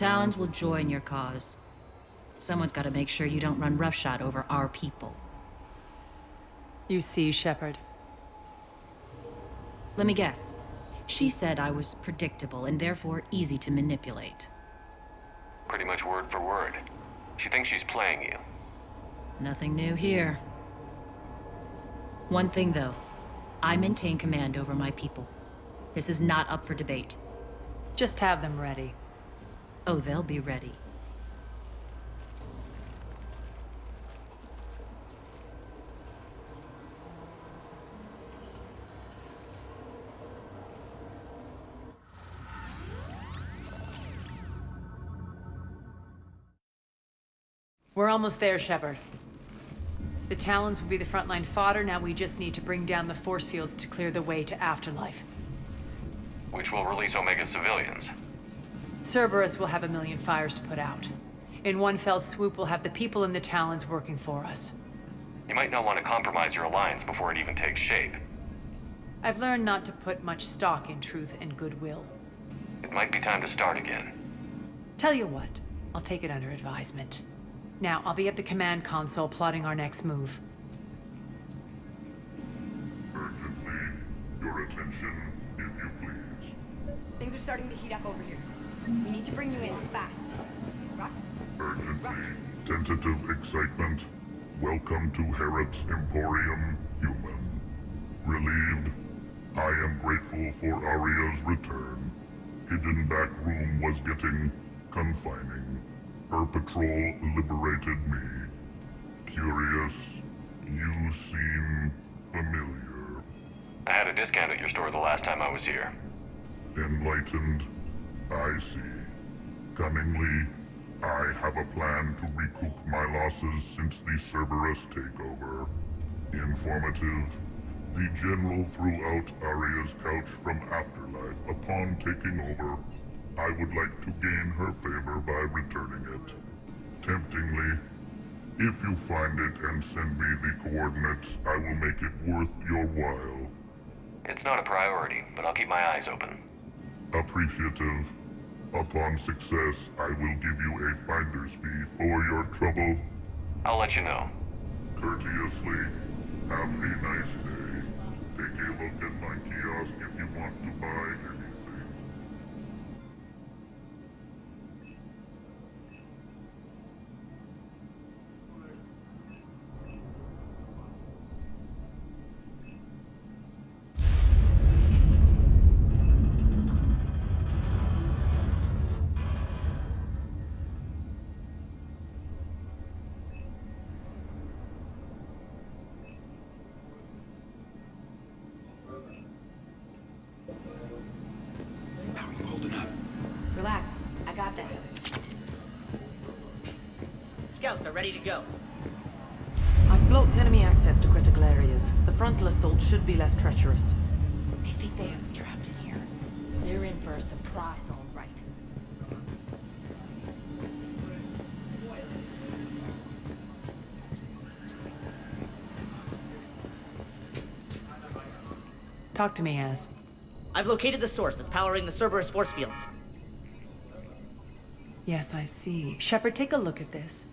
Speaker 12: Talons will join your cause. Someone's got to make sure you don't run roughshod over our people.
Speaker 5: You see, Shepard.
Speaker 12: Let me guess. She said I was predictable and therefore easy to manipulate.
Speaker 17: Pretty much word for word. She thinks she's playing you.
Speaker 12: Nothing new here. One thing, though. I maintain command over my people. This is not up for debate.
Speaker 5: Just have them ready.
Speaker 12: Oh, they'll be ready.
Speaker 5: We're almost there, Shepard. The Talons will be the frontline fodder. Now we just need to bring down the force fields to clear the way to Afterlife.
Speaker 17: Which will release Omega civilians.
Speaker 5: Cerberus will have 1,000,000 fires to put out. In one fell swoop, we'll have the people in the Talons working for us.
Speaker 17: You might not want to compromise your alliance before it even takes shape.
Speaker 5: I've learned not to put much stock in truth and goodwill.
Speaker 17: It might be time to start again.
Speaker 5: Tell you what, I'll take it under advisement. Now, I'll be at the command console plotting our next move.
Speaker 4: Urgently, your attention, if you please.
Speaker 14: Things are starting to heat up over here. We need to bring you in fast. Rock?
Speaker 4: Urgently, tentative excitement. Welcome to Herod's Emporium, human. Relieved, I am grateful for Aria's return. Hidden back room was getting confining. Her patrol liberated me. Curious, you seem familiar.
Speaker 17: I had a discount at your store the last time I was here.
Speaker 4: Enlightened, I see. Cunningly, I have a plan to recoup my losses since the Cerberus takeover. Informative, the General threw out Aria's couch from Afterlife upon taking over. I would like to gain her favor by returning it. Temptingly, if you find it and send me the coordinates, I will make it worth your while.
Speaker 17: It's not a priority, but I'll keep my eyes open.
Speaker 4: Appreciative. Upon success, I will give you a finder's fee for your trouble.
Speaker 17: I'll let you know.
Speaker 4: Courteously, have a nice day. Take a look at my kiosk if you want to buy anything.
Speaker 16: Relax. I got this. Scouts are ready to go.
Speaker 15: I've blocked enemy access to critical areas. The frontal assault should be less treacherous.
Speaker 16: I think they have us trapped in here. They're in for a surprise, all right.
Speaker 5: Talk to me, Az.
Speaker 13: I've located the source that's powering the Cerberus force fields.
Speaker 5: Yes, I see. Shepard, take a look at this.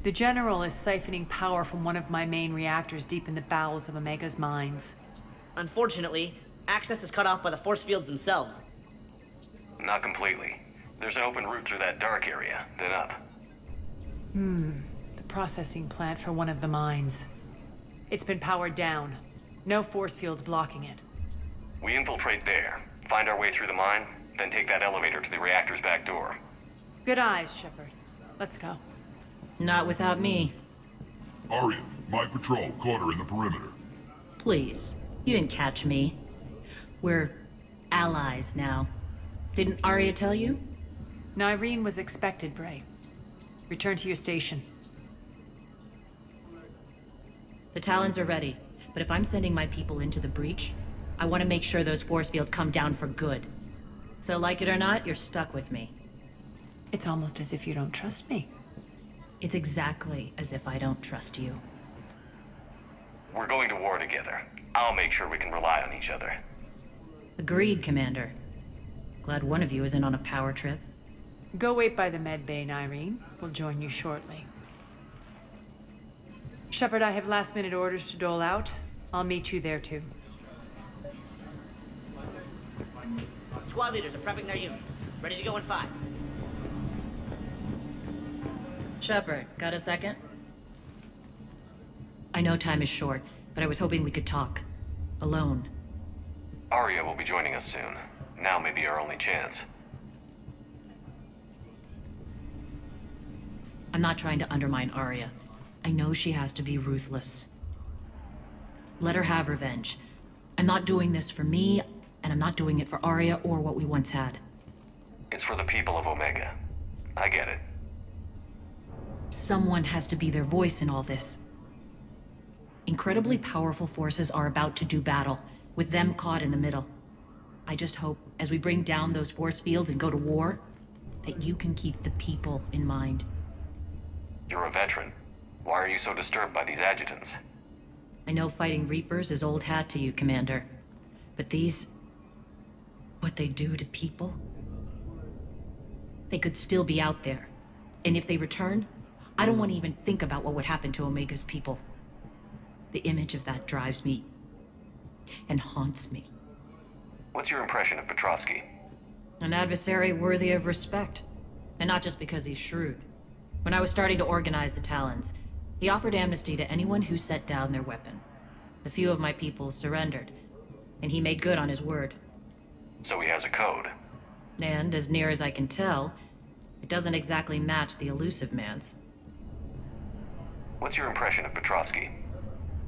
Speaker 5: The General is siphoning power from one of my main reactors deep in the bowels of Omega's mines.
Speaker 13: Unfortunately, access is cut off by the force fields themselves.
Speaker 17: Not completely. There's an open route through that dark area, then up.
Speaker 5: The processing plant for one of the mines. It's been powered down. No force fields blocking it.
Speaker 17: We infiltrate there, find our way through the mine, then take that elevator to the reactor's back door.
Speaker 5: Good eyes, Shepard. Let's go.
Speaker 12: Not without me.
Speaker 4: Aria, my patrol, quarter in the perimeter.
Speaker 12: Please. You didn't catch me. We're allies now. Didn't Arya tell you?
Speaker 5: Nyreen was expected, Bray. Return to your station.
Speaker 12: The Talons are ready, but if I'm sending my people into the breach, I want to make sure those force fields come down for good. So like it or not, you're stuck with me.
Speaker 5: It's almost as if you don't trust me.
Speaker 12: It's exactly as if I don't trust you.
Speaker 17: We're going to war together. I'll make sure we can rely on each other.
Speaker 12: Agreed, Commander. Glad one of you isn't on a power trip.
Speaker 5: Go wait by the med bay, Irene. We'll join you shortly. Shepard, I have last-minute orders to dole out. I'll meet you there, too.
Speaker 13: Squad leaders are prepping their units. Ready to go in 5.
Speaker 12: Shepard, got a second? I know time is short, but I was hoping we could talk. Alone.
Speaker 17: Arya will be joining us soon. Now may be our only chance.
Speaker 12: I'm not trying to undermine Arya. I know she has to be ruthless. Let her have revenge. I'm not doing this for me, and I'm not doing it for Arya or what we once had.
Speaker 17: It's for the people of Omega. I get it.
Speaker 12: Someone has to be their voice in all this. Incredibly powerful forces are about to do battle, with them caught in the middle. I just hope, as we bring down those force fields and go to war, that you can keep the people in mind.
Speaker 17: You're a veteran. Why are you so disturbed by these adjutants?
Speaker 12: I know fighting Reapers is old hat to you, Commander. But these... what they do to people? They could still be out there. And if they return, I don't want to even think about what would happen to Omega's people. The image of that drives me... and haunts me.
Speaker 17: What's your impression of Petrovsky?
Speaker 12: An adversary worthy of respect. And not just because he's shrewd. When I was starting to organize the Talons, he offered amnesty to anyone who set down their weapon. A few of my people surrendered, and he made good on his word.
Speaker 17: So he has a code.
Speaker 12: And, as near as I can tell, it doesn't exactly match the elusive man's.
Speaker 17: What's your impression of Petrovsky?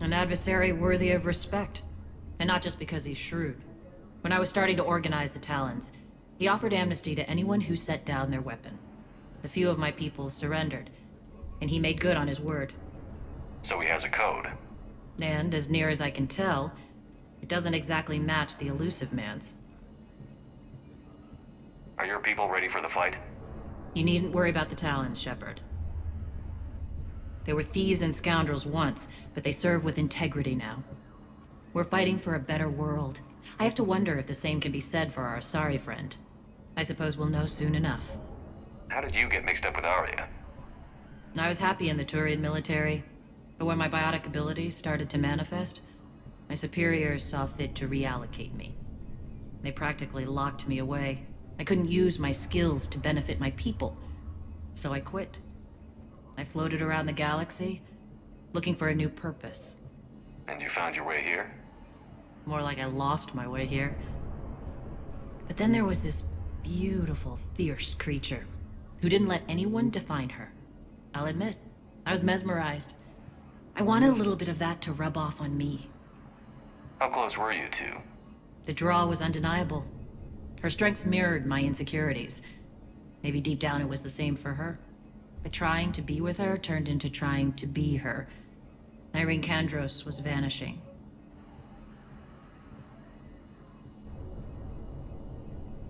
Speaker 12: An adversary worthy of respect. And not just because he's shrewd. When I was starting to organize the Talons, he offered amnesty to anyone who set down their weapon. A few of my people surrendered, and he made good on his word.
Speaker 17: So he has a code.
Speaker 12: And, as near as I can tell, it doesn't exactly match the elusive man's.
Speaker 17: Are your people ready for the fight?
Speaker 12: You needn't worry about the Talons, Shepard. They were thieves and scoundrels once, but they serve with integrity now. We're fighting for a better world. I have to wonder if the same can be said for our Asari friend. I suppose we'll know soon enough.
Speaker 17: How did you get mixed up with Arya?
Speaker 12: I was happy in the Turian military, but when my biotic abilities started to manifest, my superiors saw fit to reallocate me. They practically locked me away. I couldn't use my skills to benefit my people, so I quit. I floated around the galaxy, looking for a new purpose.
Speaker 17: And you found your way here?
Speaker 12: More like I lost my way here. But then there was this beautiful, fierce creature who didn't let anyone define her. I'll admit, I was mesmerized. I wanted a little bit of that to rub off on me.
Speaker 17: How close were you two?
Speaker 12: The draw was undeniable. Her strengths mirrored my insecurities. Maybe deep down it was the same for her. But trying to be with her turned into trying to be her. Irene Kandros was vanishing.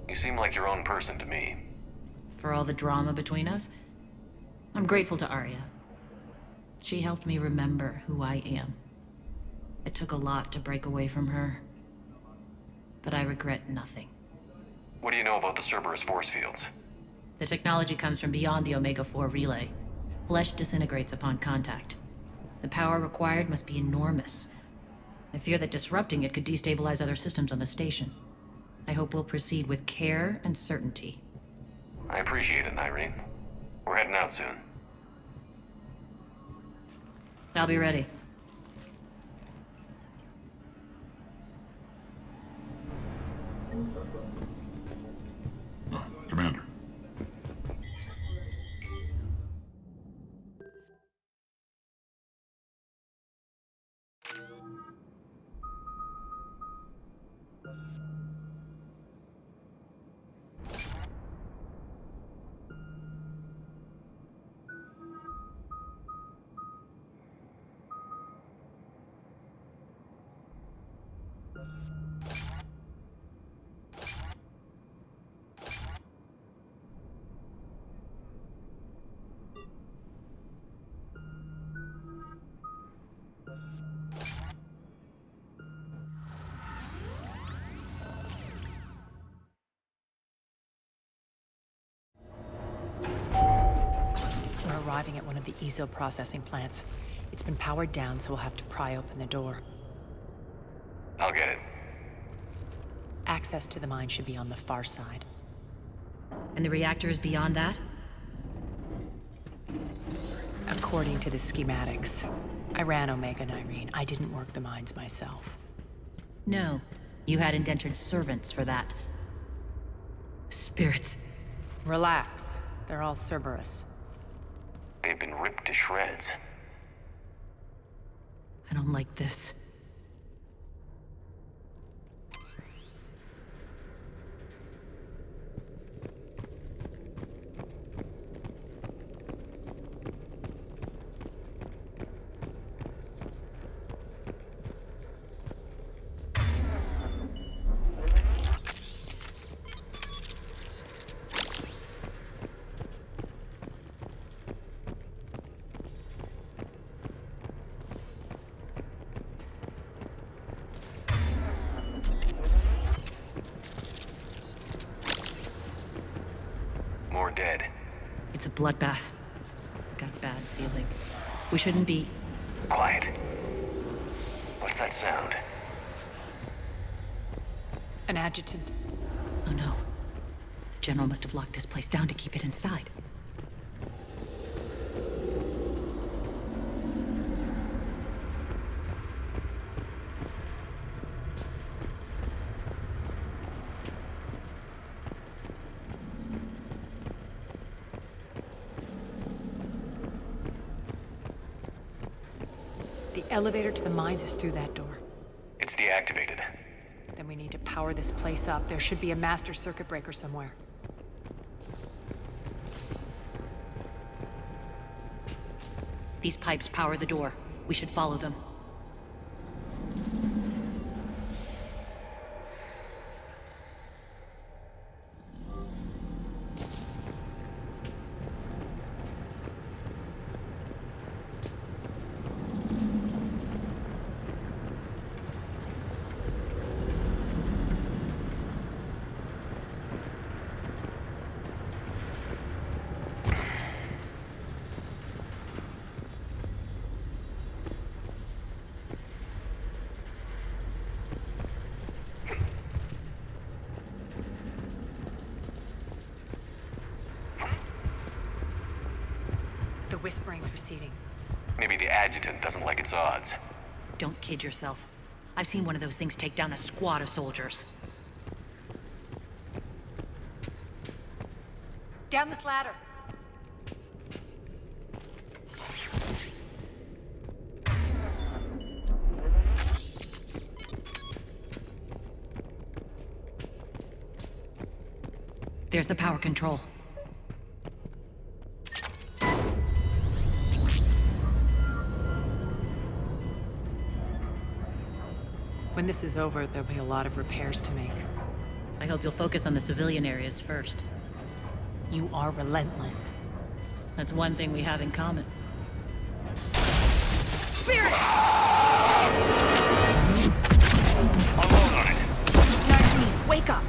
Speaker 17: You seem like your own person to me.
Speaker 12: For all the drama between us, I'm grateful to Arya. She helped me remember who I am. It took a lot to break away from her, but I regret nothing.
Speaker 17: What do you know about the Cerberus force fields?
Speaker 12: The technology comes from beyond the Omega-4 relay. Flesh disintegrates upon contact. The power required must be enormous. I fear that disrupting it could destabilize other systems on the station. I hope we'll proceed with care and certainty.
Speaker 17: I appreciate it, Irene. We're heading out soon.
Speaker 12: I'll be ready.
Speaker 4: Commander.
Speaker 5: of the ESO processing plants. It's been powered down, so we'll have to pry open the door.
Speaker 17: I'll get it.
Speaker 5: Access to the mine should be on the far side.
Speaker 12: And the reactor is beyond that?
Speaker 5: According to the schematics. I ran Omega and Irene. I didn't work the mines myself.
Speaker 12: No. You had indentured servants for that. Spirits.
Speaker 5: Relax. They're all Cerberus.
Speaker 17: They've been ripped to shreds.
Speaker 12: I don't like this.
Speaker 17: More dead.
Speaker 12: It's a bloodbath. Got a bad feeling. We shouldn't be...
Speaker 17: Quiet. What's that sound?
Speaker 5: An adjutant.
Speaker 12: Oh no. The General must have locked this place down to keep it inside.
Speaker 5: The elevator to the mines is through that door.
Speaker 17: It's deactivated.
Speaker 5: Then we need to power this place up. There should be a master circuit breaker somewhere.
Speaker 12: These pipes power the door. We should follow them.
Speaker 5: The whispering's receding.
Speaker 17: Maybe the adjutant doesn't like its odds.
Speaker 12: Don't kid yourself. I've seen one of those things take down a squad of soldiers.
Speaker 5: Down this ladder.
Speaker 12: There's the power control.
Speaker 5: When this is over, there'll be a lot of repairs to make.
Speaker 12: I hope you'll focus on the civilian areas first.
Speaker 5: You are relentless.
Speaker 12: That's one thing we have in common.
Speaker 5: Spirit!
Speaker 17: Unload on it.
Speaker 5: Irene, wake up!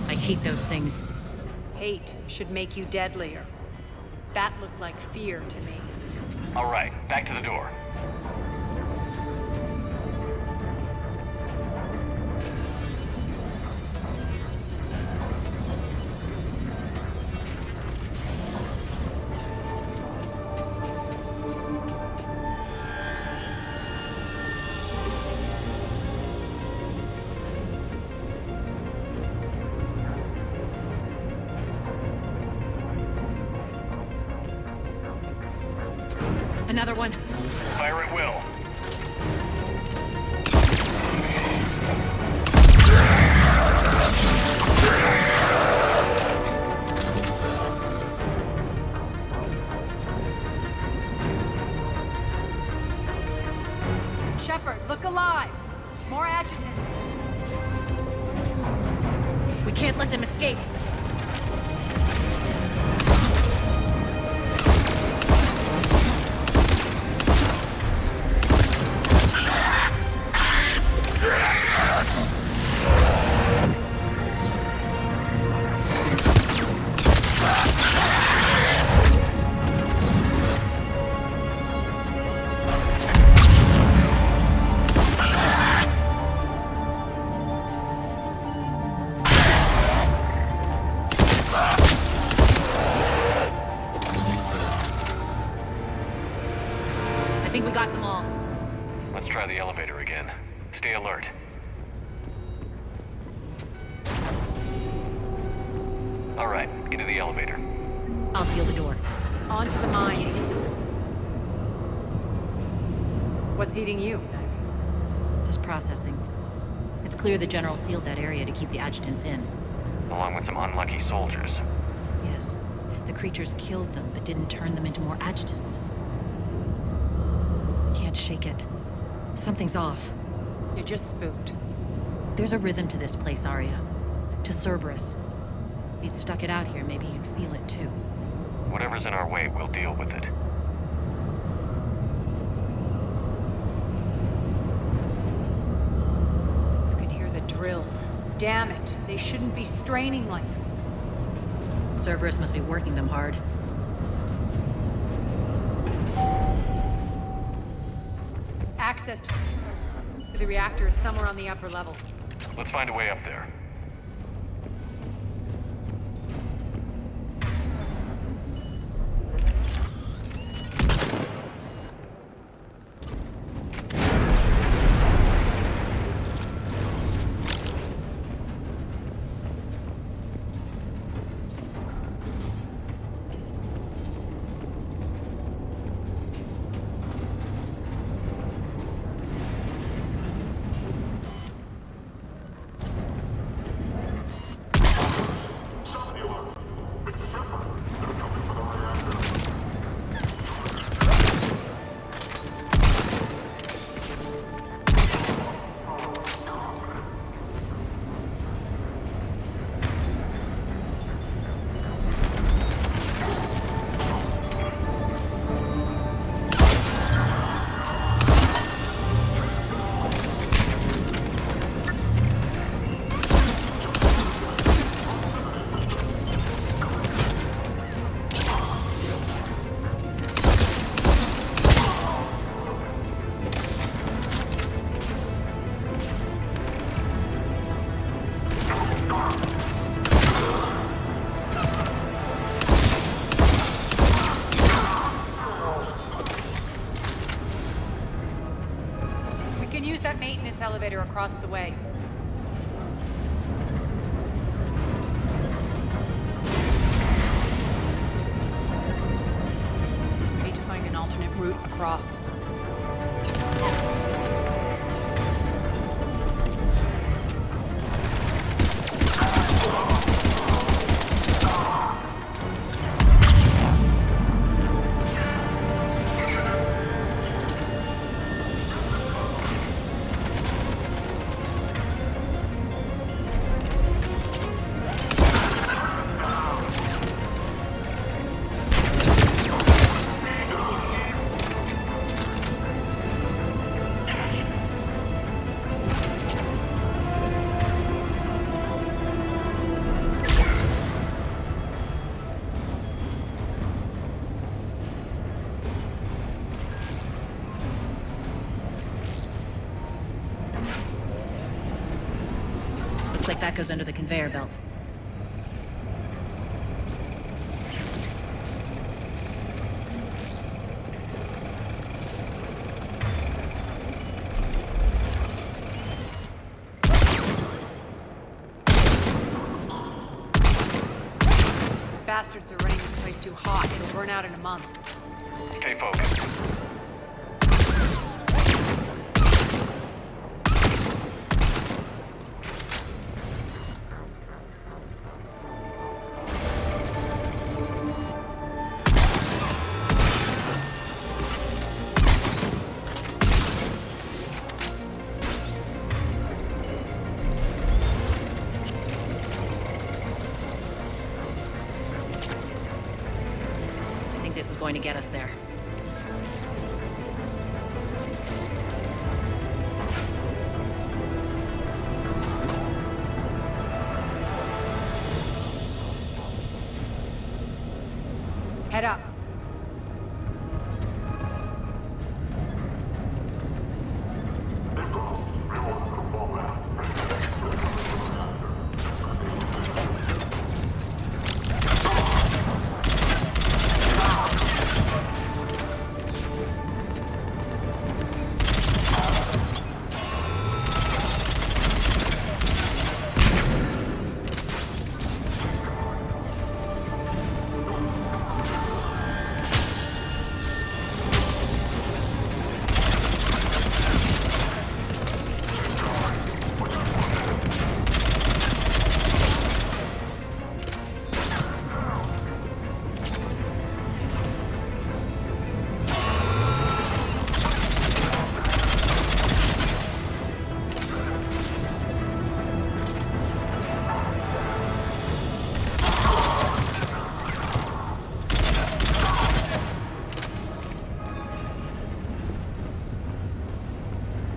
Speaker 12: I hate those things.
Speaker 5: Hate should make you deadlier. That looked like fear to me.
Speaker 17: All right, back to the door.
Speaker 12: Another one.
Speaker 17: Fire at will.
Speaker 5: Shepard, look alive! More adjutants!
Speaker 12: We can't let them escape. think we got them all.
Speaker 17: Let's try the elevator again. Stay alert. All right, into the elevator.
Speaker 12: I'll seal the door.
Speaker 14: Onto the mines. What's eating you?
Speaker 12: Just processing. It's clear the General sealed that area to keep the adjutants in.
Speaker 17: Along with some unlucky soldiers.
Speaker 12: Yes. The creatures killed them, but didn't turn them into more adjutants. Can't shake it. Something's off.
Speaker 14: You're just spooked.
Speaker 12: There's a rhythm to this place, Arya. To Cerberus. If you'd stuck it out here, maybe you'd feel it too.
Speaker 17: Whatever's in our way, we'll deal with it.
Speaker 14: You can hear the drills. Damn it. They shouldn't be straining like that.
Speaker 12: Cerberus must be working them hard.
Speaker 14: Access to the reactor is somewhere on the upper level.
Speaker 17: Let's find a way up there.
Speaker 14: Elevator across the way. We need to find an alternate route across.
Speaker 12: Looks like that goes under the conveyor belt.
Speaker 14: Bastards are running this place too hot. It'll burn out in a month.
Speaker 17: Stay focused.
Speaker 12: This is going to get us there.
Speaker 14: Head up.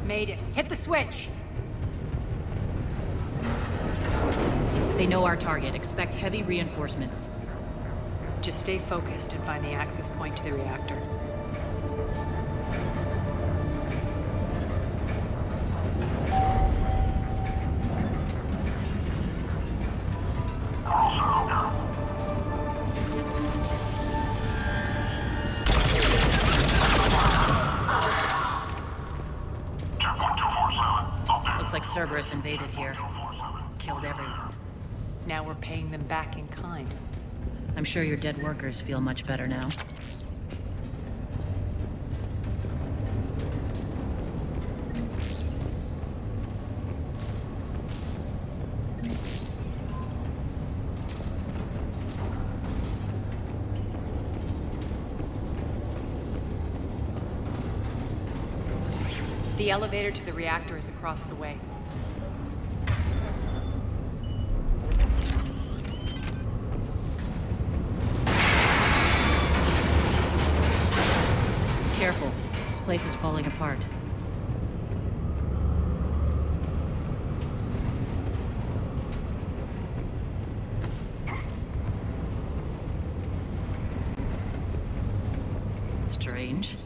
Speaker 16: Made it. Hit the switch!
Speaker 12: They know our target. Expect heavy reinforcements.
Speaker 5: Just stay focused and find the access point to the reactor.
Speaker 12: Looks like Cerberus invaded here. Killed everyone.
Speaker 5: Now we're paying them back in kind.
Speaker 12: I'm sure your dead workers feel much better now.
Speaker 5: The elevator to the reactor is across the way.
Speaker 12: Careful. This place is falling apart. Strange.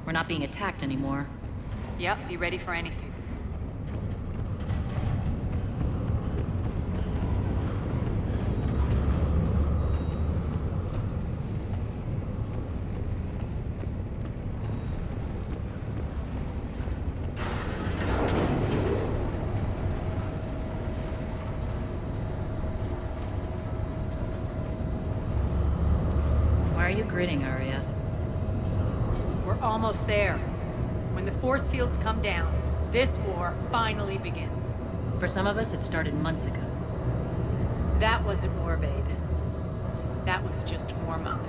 Speaker 12: We're not being attacked anymore.
Speaker 5: Yep, be ready for anything.
Speaker 12: Why are you grinning, Arya?
Speaker 5: We're almost there. When the force fields come down, this war finally begins.
Speaker 12: For some of us, it started months ago.
Speaker 5: That wasn't war, babe. That was just warm-up.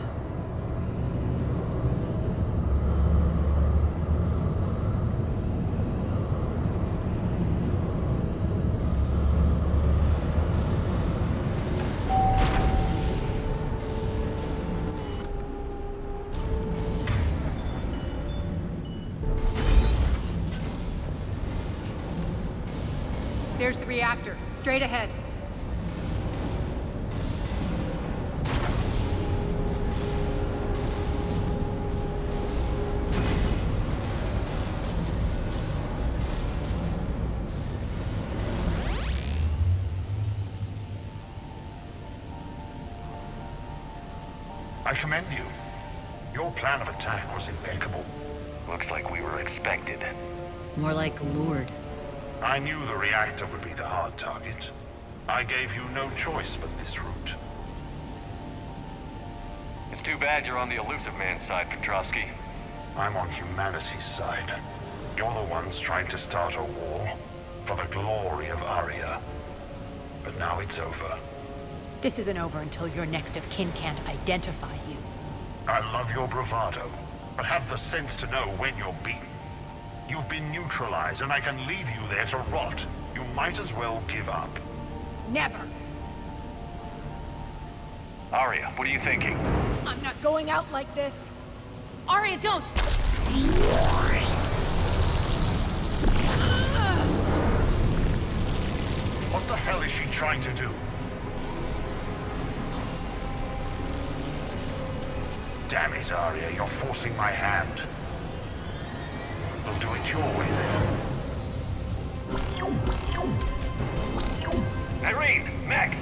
Speaker 5: There's the reactor, straight ahead.
Speaker 20: I commend you. Your plan of attack was impeccable.
Speaker 17: Looks like we were expected.
Speaker 12: More like lured.
Speaker 20: I knew the reactor would be the hard target. I gave you no choice but this route.
Speaker 17: It's too bad you're on the elusive man's side, Petrovsky.
Speaker 20: I'm on humanity's side. You're the ones trying to start a war for the glory of Arya. But now it's over.
Speaker 16: This isn't over until your next of kin can't identify you.
Speaker 20: I love your bravado, but have the sense to know when you're beaten. You've been neutralized, and I can leave you there to rot. You might as well give up.
Speaker 16: Never!
Speaker 17: Arya, what are you thinking?
Speaker 16: I'm not going out like this! Arya, don't!
Speaker 20: What the hell is she trying to do? Damn it, Arya, you're forcing my hand. We'll do it your way then.
Speaker 17: Irene! Max!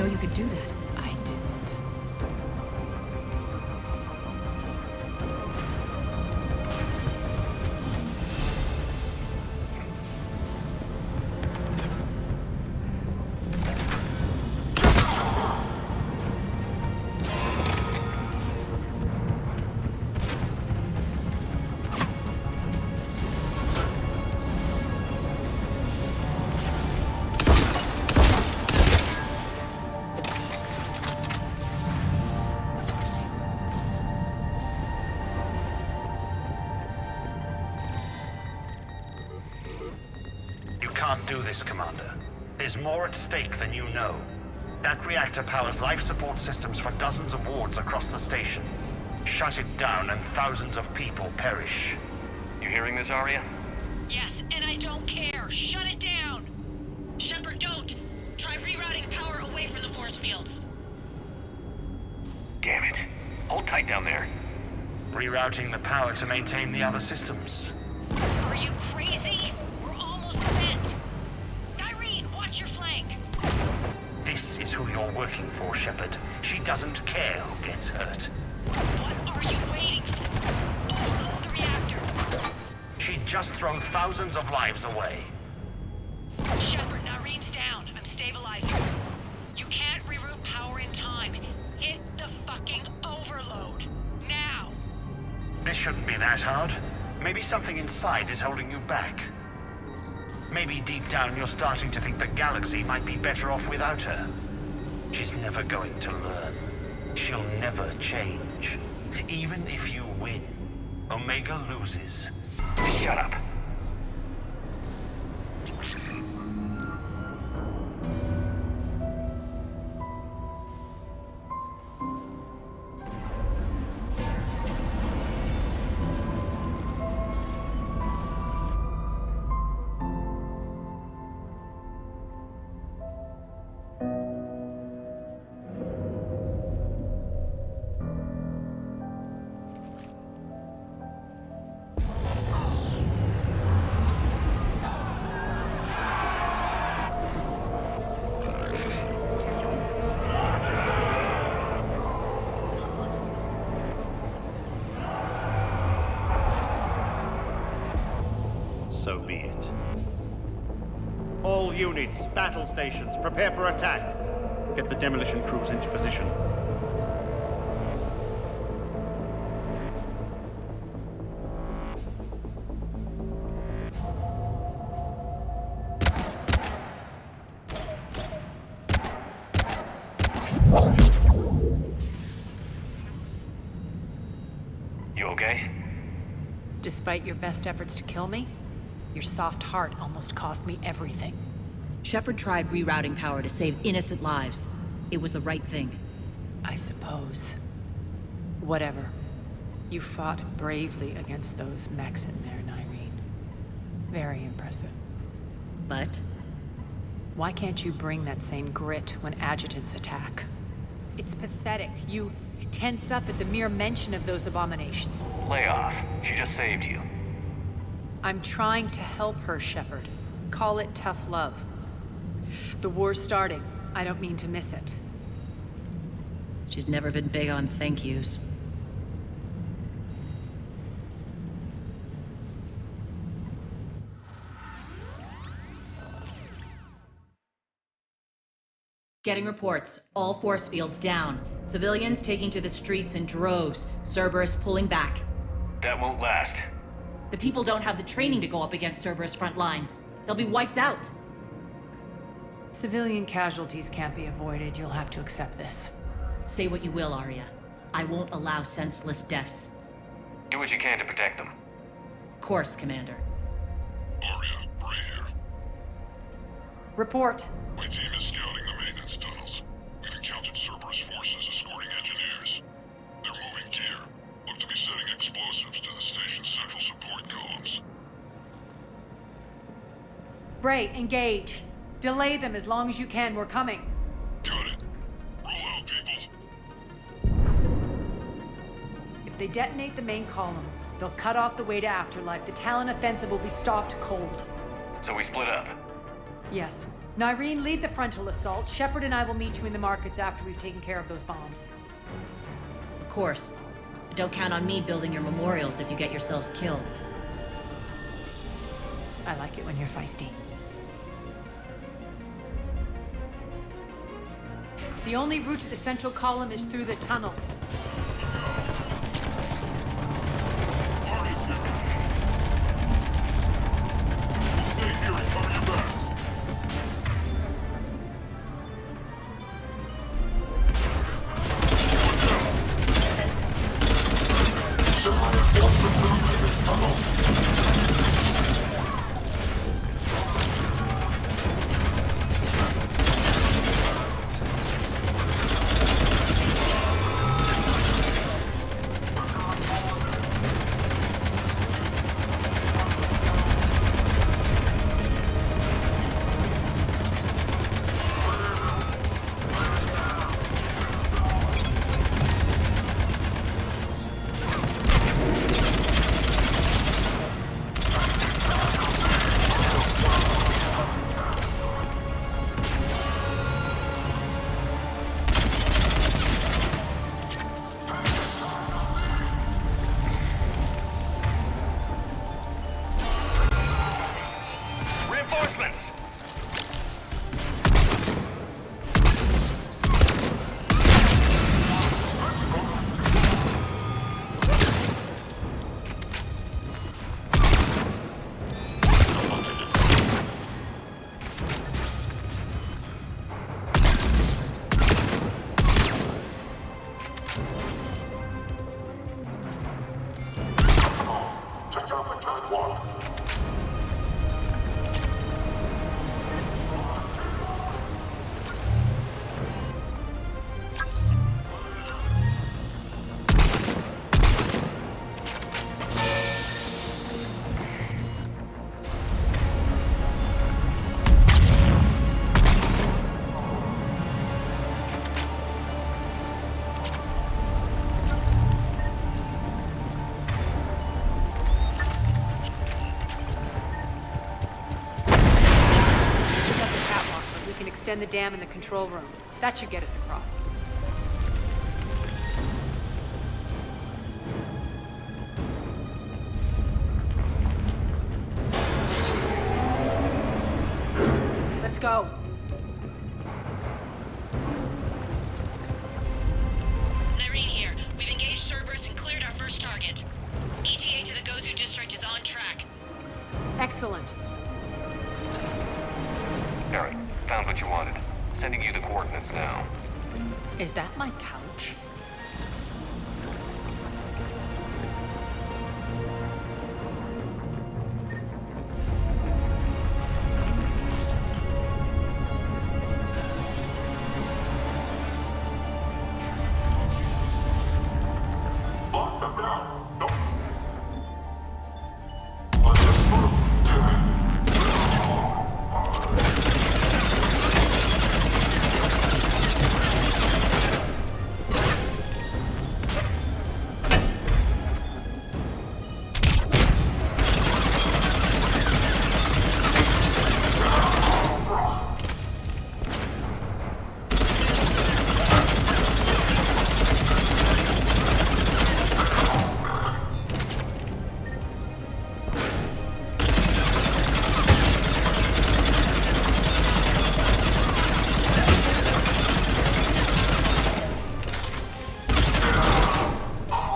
Speaker 12: know you could do that.
Speaker 5: I didn't.
Speaker 20: Can't do this, Commander. There's more at stake than you know. That reactor powers life support systems for dozens of wards across the station. Shut it down and thousands of people perish.
Speaker 17: You hearing this, Arya?
Speaker 13: Yes, and I don't care. Shut it down! Shepard, don't! Try rerouting power away from the force fields.
Speaker 17: Damn it. Hold tight down there.
Speaker 20: Rerouting the power to maintain the other systems.
Speaker 13: Are you crazy? We're almost spent. Irene, watch your flank.
Speaker 20: This is who you're working for, Shepard. She doesn't care who gets hurt.
Speaker 13: What are you waiting for? Overload the reactor.
Speaker 20: She'd just throw thousands of lives away.
Speaker 13: Shepard, Irene's down. I'm stabilizing. You can't reroute power in time. Hit the fucking overload. Now!
Speaker 20: This shouldn't be that hard. Maybe something inside is holding you back. Maybe deep down you're starting to think the galaxy might be better off without her. She's never going to learn. She'll never change. Even if you win, Omega loses.
Speaker 17: Shut up.
Speaker 11: So be it. All units, battle stations, prepare for attack. Get the demolition crews into position.
Speaker 17: You okay?
Speaker 5: Despite your best efforts to kill me, your soft heart almost cost me everything.
Speaker 12: Shepard tried rerouting power to save innocent lives. It was the right thing.
Speaker 5: I suppose. Whatever. You fought bravely against those mechs in there, Irene. Very impressive.
Speaker 12: But?
Speaker 5: Why can't you bring that same grit when adjutants attack? It's pathetic. You tense up at the mere mention of those abominations.
Speaker 17: Lay off. She just saved you.
Speaker 5: I'm trying to help her, Shepard. Call it tough love. The war's starting. I don't mean to miss it.
Speaker 12: She's never been big on thank yous. Getting reports. All force fields down. Civilians taking to the streets in droves. Cerberus pulling back.
Speaker 17: That won't last.
Speaker 12: The people don't have the training to go up against Cerberus front lines. They'll be wiped out.
Speaker 5: Civilian casualties can't be avoided. You'll have to accept this.
Speaker 12: Say what you will, Arya. I won't allow senseless deaths.
Speaker 17: Do what you can to protect them.
Speaker 12: Of course, Commander.
Speaker 4: Arya, Bray here.
Speaker 5: Report.
Speaker 4: My team is scouting the maintenance tunnels. We've encountered Cerberus forces escorting engineers. They're moving gear. Look to be setting explosives to the station's central support columns.
Speaker 5: Bray, engage. Delay them as long as you can. We're coming.
Speaker 4: Got it. Roll out, people.
Speaker 5: If they detonate the main column, they'll cut off the way to Afterlife. The Talon offensive will be stopped cold.
Speaker 17: So we split up.
Speaker 5: Yes. Nyreen, lead the frontal assault. Shepard and I will meet you in the markets after we've taken care of those bombs.
Speaker 12: Of course. But don't count on me building your memorials if you get yourselves killed.
Speaker 5: I like it when you're feisty. The only route to the central column is through the tunnels. Extend the dam in the control room. That should get us across. Let's go.
Speaker 13: Nyreen here. We've engaged Cerberus and cleared our first target. ETA to the Gozu district is on track.
Speaker 5: Excellent.
Speaker 17: Harry, found what you wanted. Sending you the coordinates now.
Speaker 5: Is that my couch?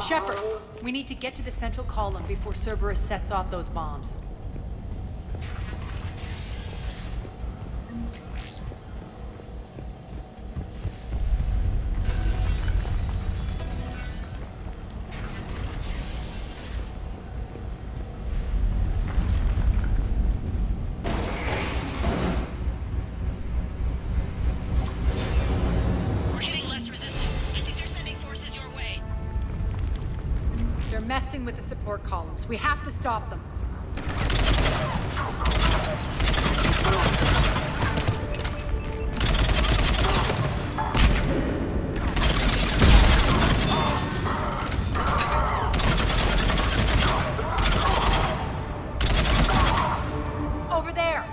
Speaker 5: Shepard, we need to get to the central column before Cerberus sets off those bombs. Messing with the support columns. We have to stop them. Over there.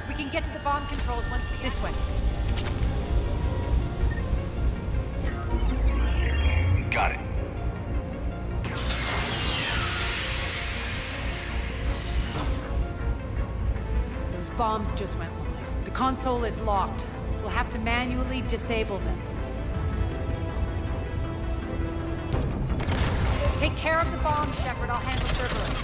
Speaker 5: We can get to the bomb controls once
Speaker 14: bombs just went live. The console is locked. We'll have to manually disable them. Take care of the bomb, Shepard. I'll handle Cerberus.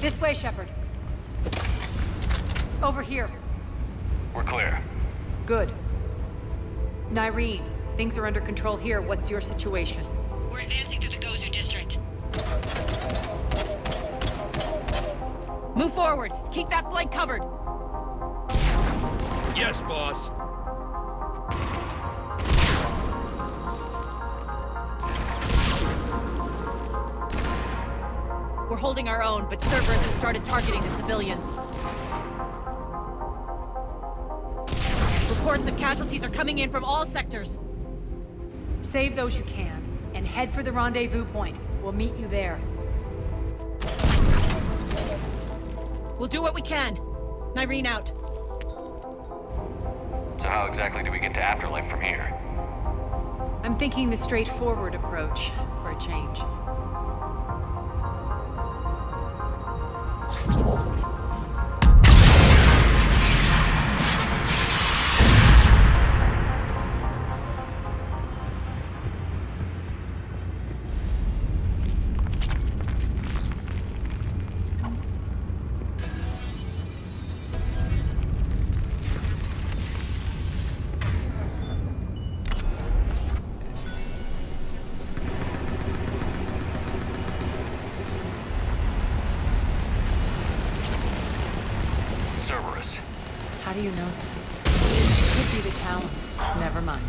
Speaker 14: This way, Shepard. Over here.
Speaker 17: We're clear.
Speaker 14: Good. Nyreen, things are under control here. What's your situation?
Speaker 13: We're advancing through the Gozu district.
Speaker 12: Move forward. Keep that flank covered.
Speaker 19: Yes, boss.
Speaker 12: We're holding our own, but Cerberus has started targeting the civilians. Reports of casualties are coming in from all sectors.
Speaker 14: Save those you can, and head for the rendezvous point. We'll meet you there.
Speaker 12: We'll do what we can. Nyreen out.
Speaker 17: So how exactly do we get to Afterlife from here?
Speaker 14: I'm thinking the straightforward approach, for a change.
Speaker 17: Cerberus.
Speaker 14: How do you know? Could be the town. Never mind.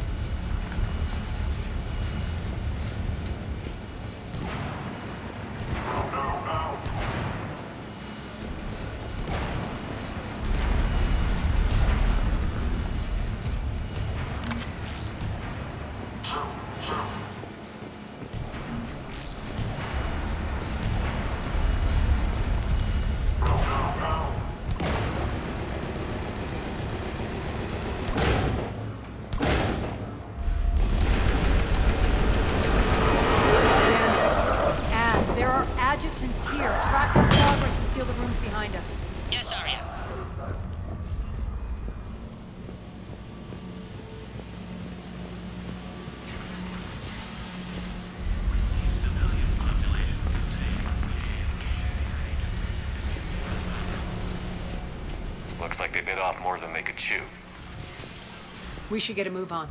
Speaker 17: Looks like they bit off more than they could chew.
Speaker 14: We should get a move on.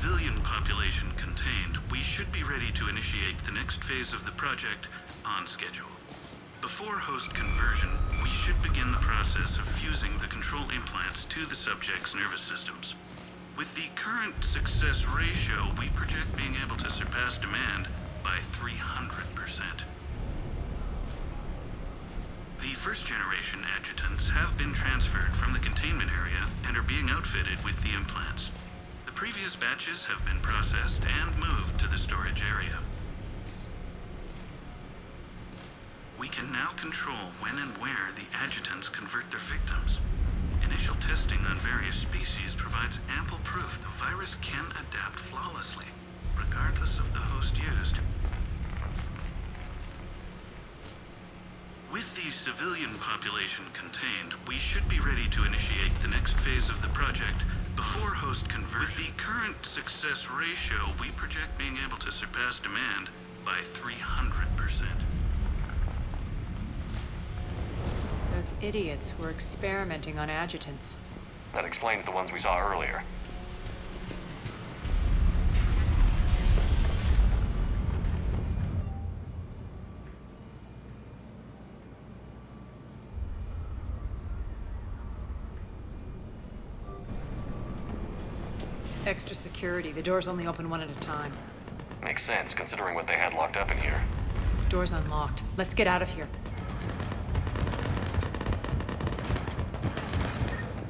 Speaker 9: civilian population contained, we should be ready to initiate the next phase of the project on schedule. Before host conversion, we should begin the process of fusing the control implants to the subject's nervous systems. With the current success ratio, we project being able to surpass demand by 300%. The first-generation adjutants have been transferred from the containment area and are being outfitted with the implants. The previous batches have been processed and moved to the storage area. We can now control when and where the adjutants convert their victims. Initial testing on various species provides ample proof the virus can adapt flawlessly, regardless of the host used. With the civilian population contained, we should be ready to initiate the next phase of the project before host conversion. With the current success ratio, we project being able to surpass demand by 300%.
Speaker 12: Those idiots were experimenting on adjutants.
Speaker 17: That explains the ones we saw earlier.
Speaker 12: Extra security. The doors only open one at a time.
Speaker 17: Makes sense, considering what they had locked up in here.
Speaker 12: Door's unlocked. Let's get out of here.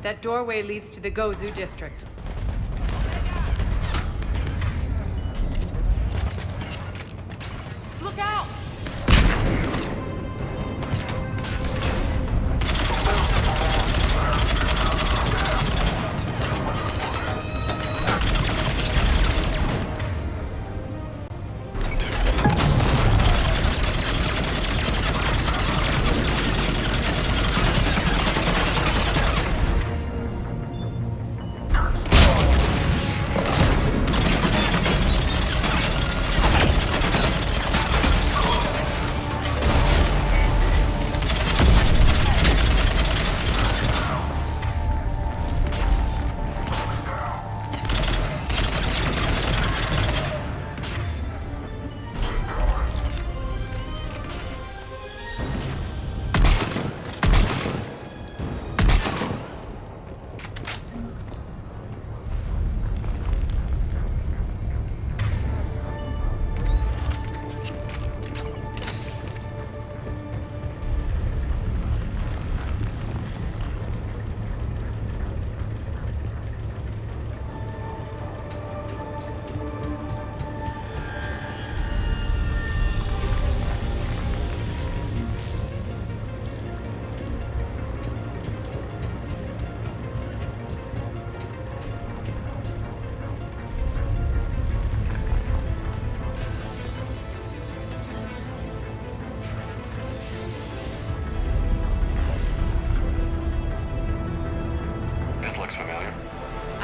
Speaker 12: That doorway leads to the Gozu district. Look out!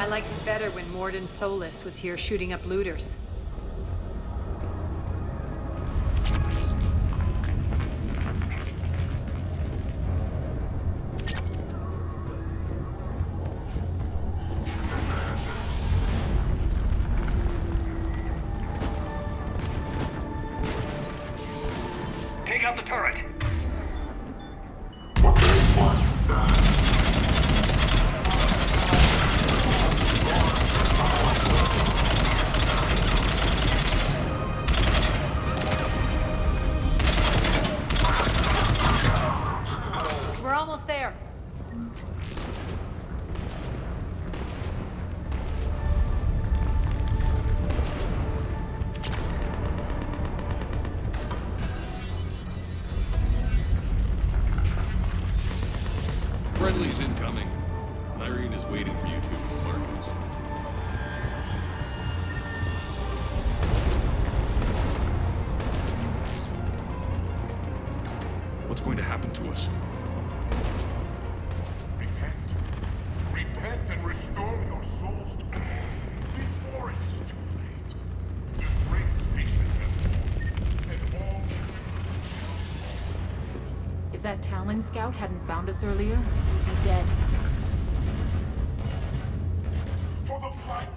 Speaker 12: I liked it better when Morden Solus was here shooting up looters.
Speaker 17: Take out the turret!
Speaker 19: Friendly's incoming. Irene is waiting for you two, Marcus. What's going to happen to us?
Speaker 4: Repent. Repent and restore your souls to me before it is too late. This great station has fallen, and all
Speaker 16: If that Talon scout hadn't found us earlier, we'd be dead.
Speaker 4: for the fight.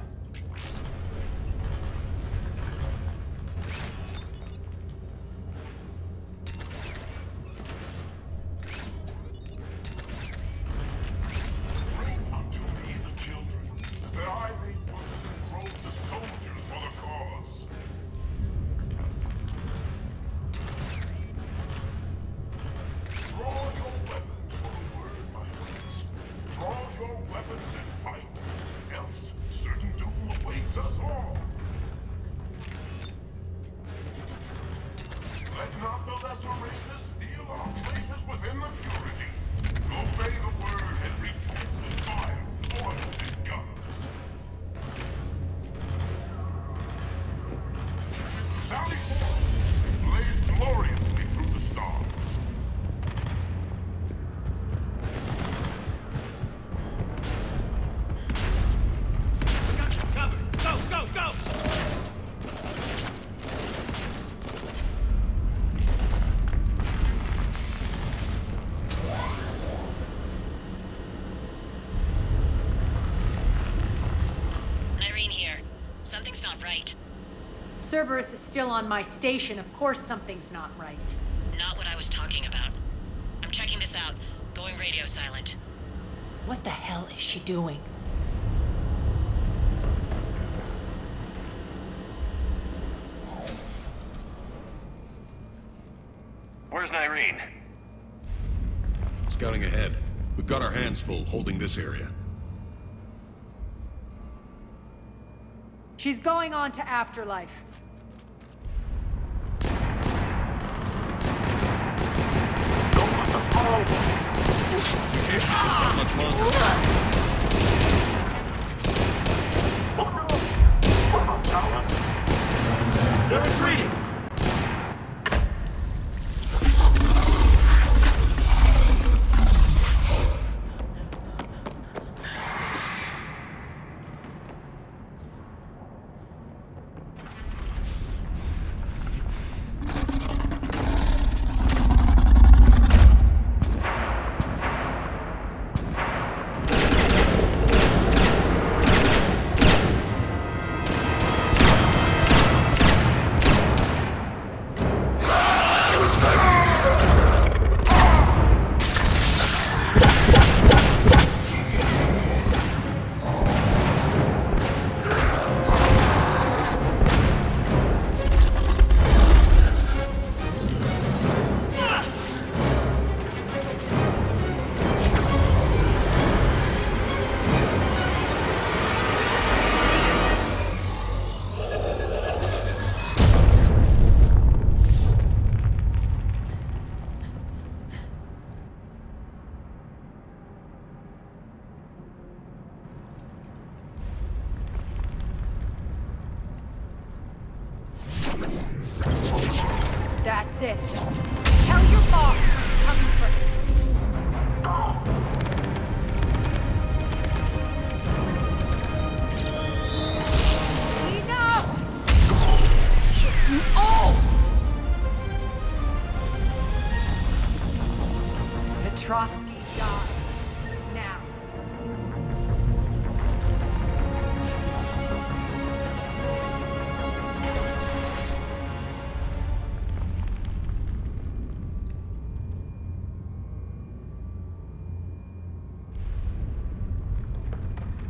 Speaker 13: Nyreen here. Something's not right.
Speaker 16: Cerberus is still on my station. Of course something's not right.
Speaker 13: Not what I was talking about. I'm checking this out. Going radio silent.
Speaker 5: What the hell is she doing?
Speaker 17: Where's Nyreen?
Speaker 19: Scouting ahead. We've got our hands full holding this area.
Speaker 16: She's going on to Afterlife.
Speaker 19: Can't keep this up much longer.
Speaker 1: They're retreating!
Speaker 16: That's it. Tell your boss I'm coming for him. Enough! Kill you all! Petrovsky dies. Now.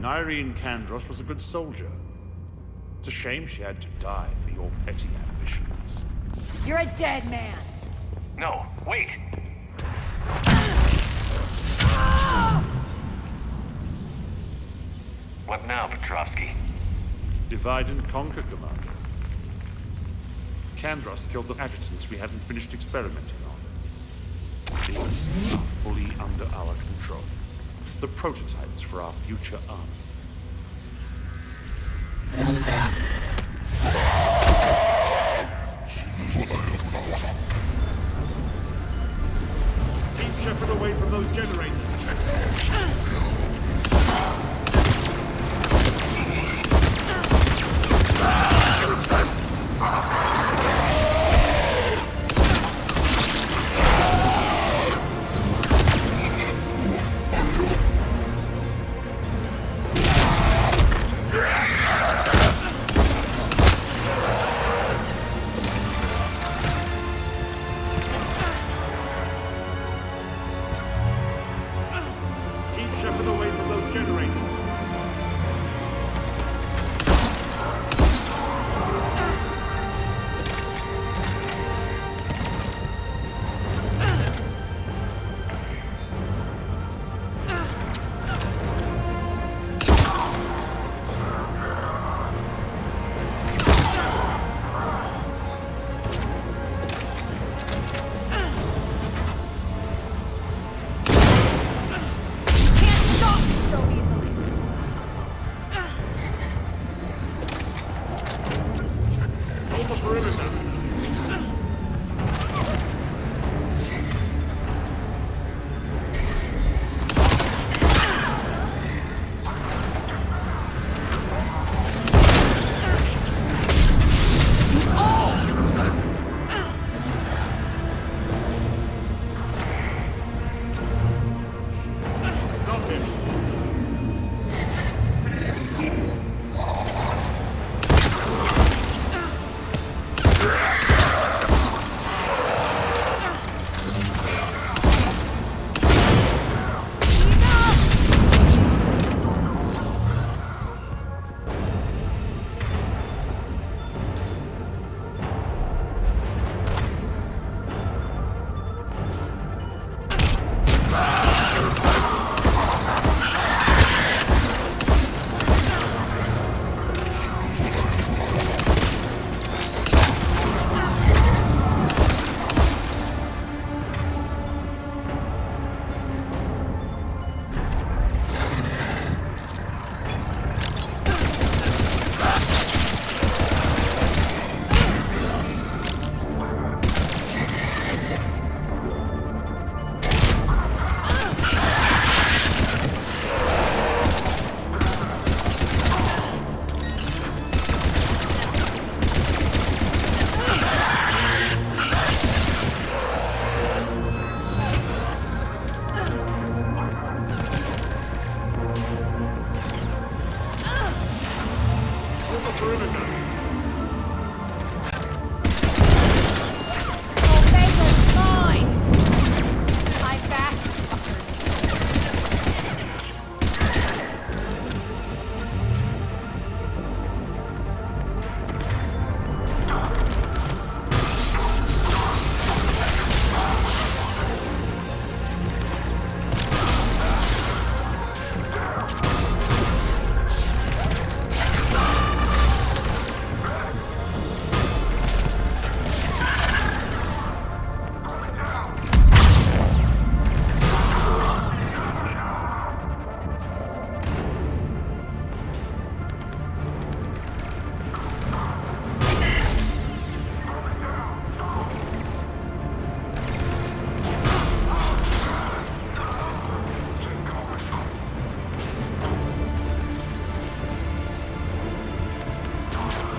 Speaker 11: Nyreen Kandros was a good soldier. It's a shame she had to die for your petty ambitions.
Speaker 16: You're a dead man.
Speaker 17: No, wait! What now, Petrovsky?
Speaker 11: Divide and conquer, Commander. Kandros killed the adjutants we hadn't finished experimenting on. These are fully under our control. The prototypes for our future army. Keep Shepard away from those generators. perimeter.
Speaker 5: Omega's mine! I'm back.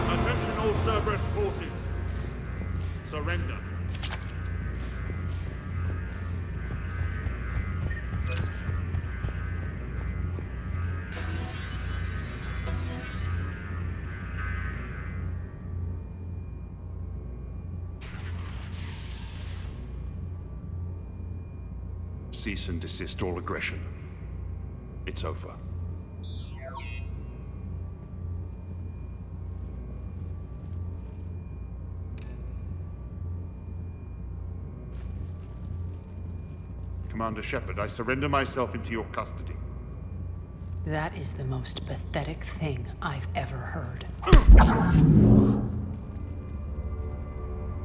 Speaker 11: Attention all Cerberus forces. Surrender. Cease and desist all aggression. It's over. Commander Shepard, I surrender myself into your custody.
Speaker 5: That is the most pathetic thing I've ever heard.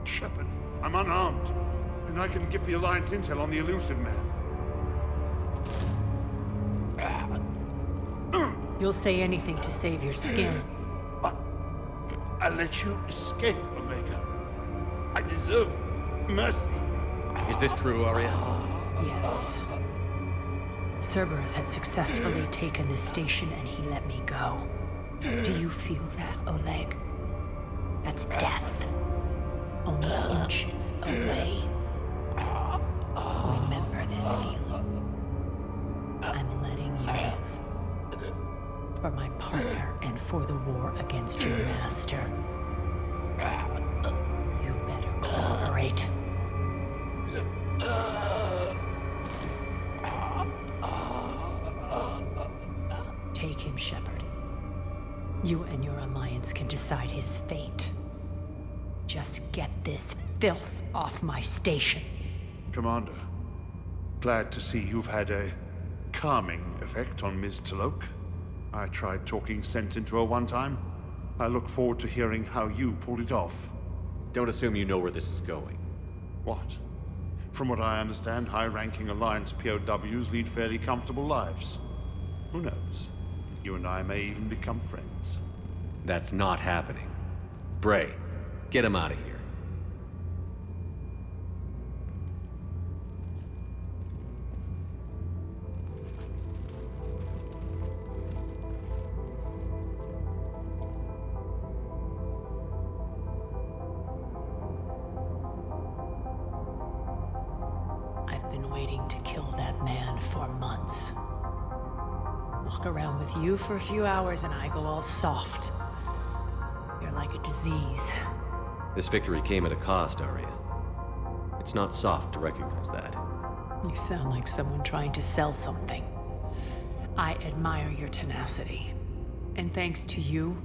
Speaker 11: Shepard, I'm unarmed, and I can give the Alliance intel on the elusive man.
Speaker 5: You'll say anything to save your skin.
Speaker 11: I let you escape, Omega. I deserve mercy.
Speaker 3: Is this true, Arya?
Speaker 5: Yes. Cerberus had successfully taken this station and he let me go. Do you feel that, Oleg? That's death. Only inches away. Remember this feeling. I'm letting you live. For my partner and for the war against your master. You better cooperate. Take him, Shepard. You and your Alliance can decide his fate. Just get this filth off my station.
Speaker 11: Commander, glad to see you've had a calming effect on Ms. Talok. I tried talking sense into her one time. I look forward to hearing how you pulled it off.
Speaker 3: Don't assume you know where this is going.
Speaker 11: What? From what I understand, high-ranking Alliance POWs lead fairly comfortable lives. Who knows? You and I may even become friends.
Speaker 3: That's not happening. Bray, get him out of here.
Speaker 5: I've been waiting to kill that man for months. Walk around with you for a few hours and I go all soft. You're like a disease.
Speaker 3: This victory came at a cost, Arya. It's not soft to recognize that.
Speaker 5: You sound like someone trying to sell something. I admire your tenacity. And thanks to you,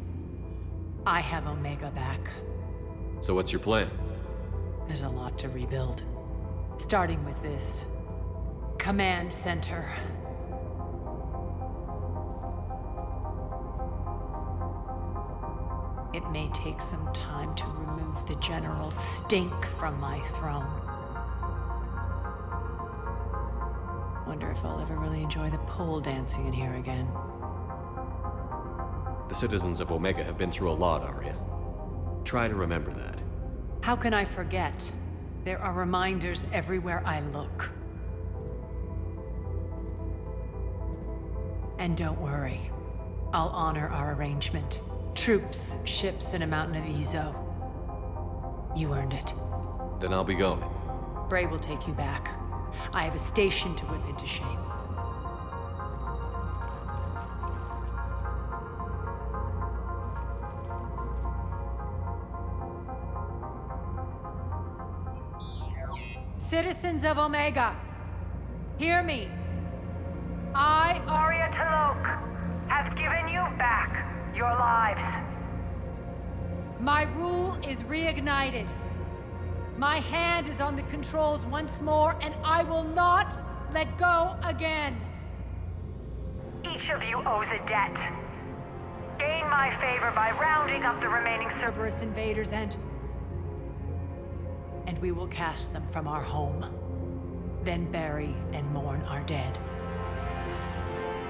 Speaker 5: I have Omega back.
Speaker 3: So what's your plan?
Speaker 5: There's a lot to rebuild. Starting with this command center. It may take some time to remove the general stink from my throne. Wonder if I'll ever really enjoy the pole dancing in here again.
Speaker 3: The citizens of Omega have been through a lot, Arya. Try to remember that.
Speaker 5: How can I forget? There are reminders everywhere I look. And don't worry, I'll honor our arrangement. Troops, ships, and a mountain of Ezo. You earned it.
Speaker 3: Then I'll be going.
Speaker 5: Bray will take you back. I have a station to whip into shape.
Speaker 13: Citizens of Omega, hear me. I,
Speaker 10: Aria Talok, have given you back your lives.
Speaker 13: My rule is reignited. My hand is on the controls once more, and I will not let go again.
Speaker 10: Each of you owes a debt. Gain my favor by rounding up the remaining
Speaker 13: Cerberus invaders and we will cast them from our home. Then bury and mourn our dead.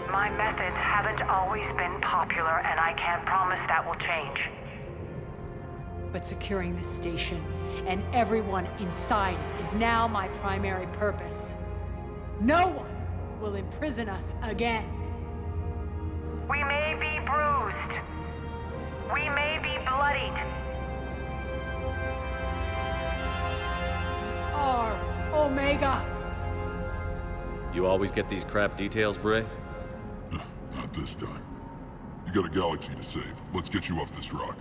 Speaker 10: My methods haven't always been popular, and I can't promise that will change.
Speaker 13: But securing this station and everyone inside it is now my primary purpose. No one will imprison us again.
Speaker 10: We may be bruised. We may be bloodied.
Speaker 13: Our Omega.
Speaker 3: You always get these crap details, Bray?
Speaker 4: Not this time. You got a galaxy to save. Let's get you off this rock.